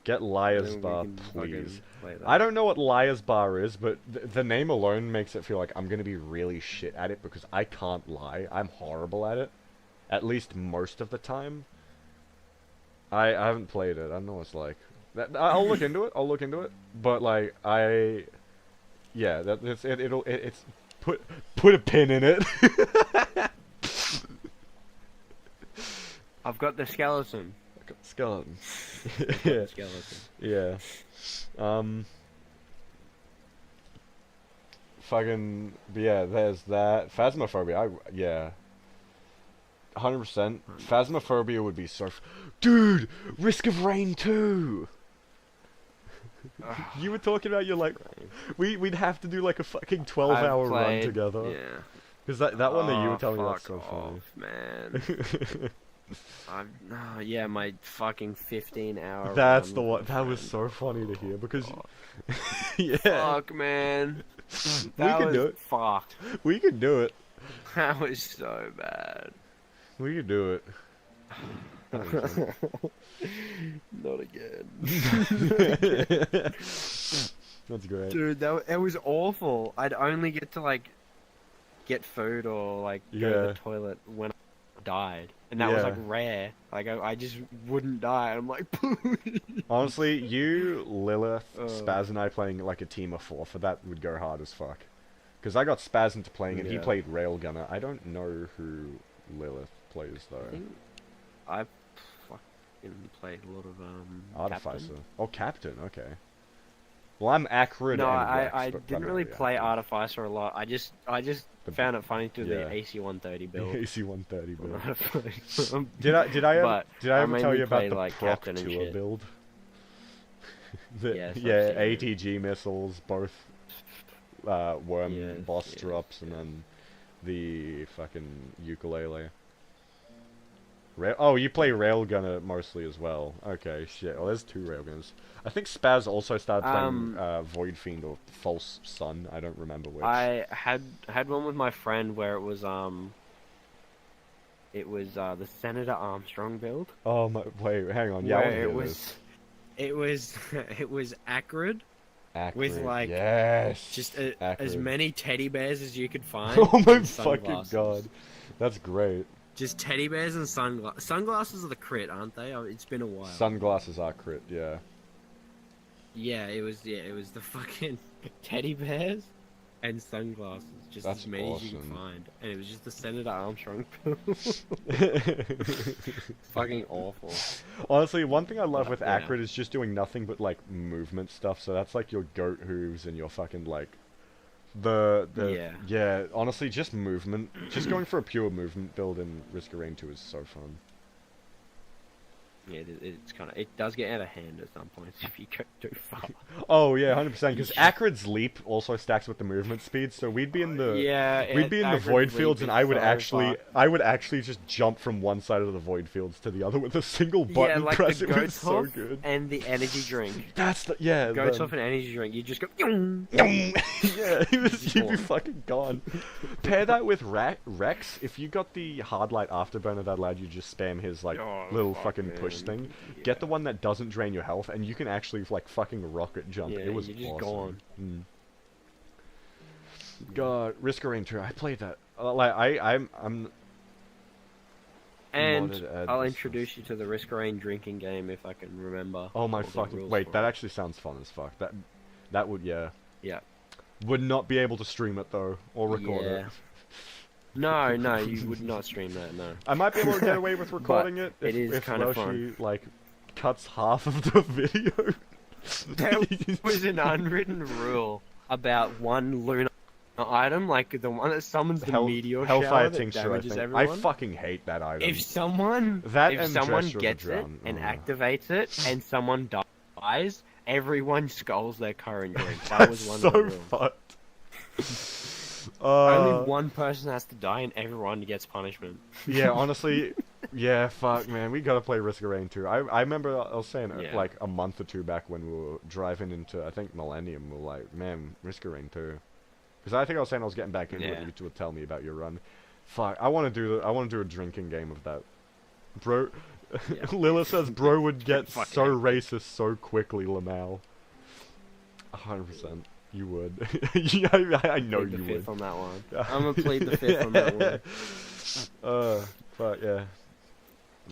Get Liar's Then we Bar, can please. fucking play that. I don't know what Liar's Bar is, but the name alone makes it feel like I'm gonna be really shit at it because I can't lie. I'm horrible at it. At least most of the time. I haven't played it. I don't know what it's like. I'll look into it. I'll look into it. But like yeah, it's put a pin in it. I've got the skeleton. Skeleton. I've got Yeah. the skeleton. Yeah. Fucking. But yeah, there's that. Phasmophobia. Yeah. 100%. Phasmophobia would be so. Dude! Risk of Rain 2! You were talking about, you're like. We'd have to do like a fucking 12-hour run together. Yeah. Because that one that you were telling me, that's fuck so off, man. Yeah, my fucking 15-hour. That's the one. That was so funny to hear because. Yeah. Fuck, man. That can was do it. fucked. We can do it. That was so bad. We can do it. Not again. That's great. Dude, it was awful. I'd only get to like get food or like go to Yeah. the toilet when I died, and that was like Yeah. rare. Like I just wouldn't die. I'm like, please. Honestly, you, Lilith, Oh. Spaz, and I playing like a team of 4 for that would go hard as fuck. Because I got Spaz into playing and he Yeah. played Railgunner. I don't know who Lilith plays I though. think I fucking played a lot of Artificer. Captain. Oh, Captain. Okay. Well, I'm Acrid. No, and Rex, I but didn't really primarily play Acrid. Artificer a lot. I just The- found it funny to yeah. the AC-130 build. AC-130 build. But Did I ever I tell mainly you about play, the like, Proc Captain and Tour shit. build? Yes, I've Yeah, seen it. ATG missiles, both worm Yes, boss yes, drops, and yes. then the fucking ukulele. Oh, you play Railgunner mostly as well. Okay, shit. Well, there's 2 Railgunners. I think Spaz also started playing Void Fiend or False Sun. I don't remember which. I had one with my friend where it was the Senator Armstrong build. Oh my! Wait, hang on. Yeah, I where wanna hear it was this. it was Acrid with, Acrid, like, yes, just as Acrid. many teddy bears as you could find. Oh my and fucking sunglasses. god, that's great. Just teddy bears and sunglasses. Sunglasses are the crit, aren't they? Oh, it's been a while. Sunglasses are crit, yeah. Yeah, it was the fucking teddy bears and sunglasses, just That's as many as you could awesome. find, and it was just the Senator Armstrong. Fucking awful. Honestly, one thing I love with Yeah. Acrid is just doing nothing but like movement stuff. So that's like your goat hooves and your fucking like yeah. Honestly, just movement. Just going for a pure movement build in Risk of Rain 2 is so fun. Yeah, it's kind of, it does get out of hand at some points if you go too far. Oh yeah, 100%. Because Acrid's leap also stacks with the movement speed, so we'd be in the Yeah, we'd be in the Acrid's void leap fields, is and I would so actually just jump from one side of the void fields to the other with a single Yeah, button like press. the It was so Goatooth good. and the energy drink. That's the yeah. Goatooth and energy drink, you just go. Yeah, Just you'd be gone. fucking gone. Pair that with Rex. If you got the hard light afterburner that allowed you to just spam his like Oh, little fuck, fucking push man. thing, get the one that doesn't drain your health, and you can actually like fucking rocket jump. Yeah, It was you're just awesome. gone. God, Risk of Rain 2. I played that. Like I'm. And modded add I'll this introduce you to the Risk of Rain drinking game if I can remember. Oh my all the fucking rules wait! for That it. actually sounds fun as fuck. That would yeah. Yeah. Would not be able to stream it though or record it. Yeah. No, no, you would not stream that. No. I might be able to get away with recording it it is if kinda Roshi fun. like cuts half of the video. There was an unwritten rule about one lunar item, like the one that summons the meteor shower Hellfire that Tincture. I damages think. everyone. I fucking hate that item. If someone That if and someone Gesture of the gets it Drown. and Oh. activates it and someone dies, everyone skulls their current drink. That was one so of the rules. fucked. Only one person has to die and everyone gets punishment. Yeah, honestly, yeah, fuck, man, we gotta play Risk of Rain 2. I remember I was saying Yeah. like a month or two back when we were driving into I think Millennium. We were like, man, Risk of Rain 2. Because I think I was saying I was getting back into it. Yeah. You two would tell me about your run. Fuck, I want to do a drinking game of that, bro. Yeah. Lila says, bro would get Fucking so hell. racist so quickly, Lamal. 100%. You would. Yeah, I know Plead the you fifth would. on that one. I'm gonna plead the fifth on that one. But yeah.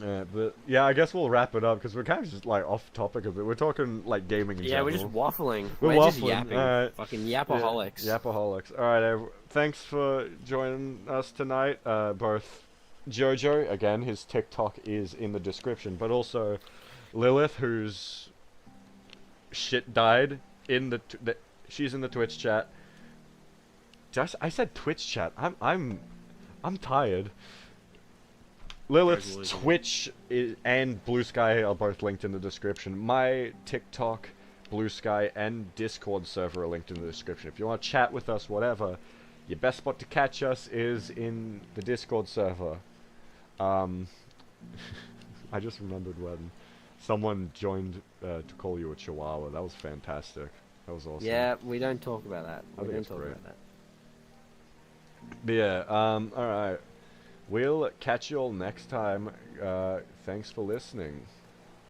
Yeah, but yeah, I guess we'll wrap it up because we're kind of just like off topic a bit. We're talking like gaming in Yeah, we're general. just waffling. We're just waffling, yapping. alright. Fucking yapaholics. Yeah, yapaholics. Alright, thanks for joining us tonight. Both Jojo, again, his TikTok is in the description, but also Lilith, whose shit died in she's in the Twitch chat. I said Twitch chat. I'm tired. Lilith's Resolution. Twitch and Blue Sky are both linked in the description. My TikTok, Blue Sky, and Discord server are linked in the description. If you want to chat with us, whatever, your best spot to catch us is in the Discord server. I just remembered when someone joined to call you a chihuahua. That was fantastic. That was awesome. Yeah, we don't talk about that. I We think don't it's talk great. about that. But yeah, alright. We'll catch you all next time. Thanks for listening.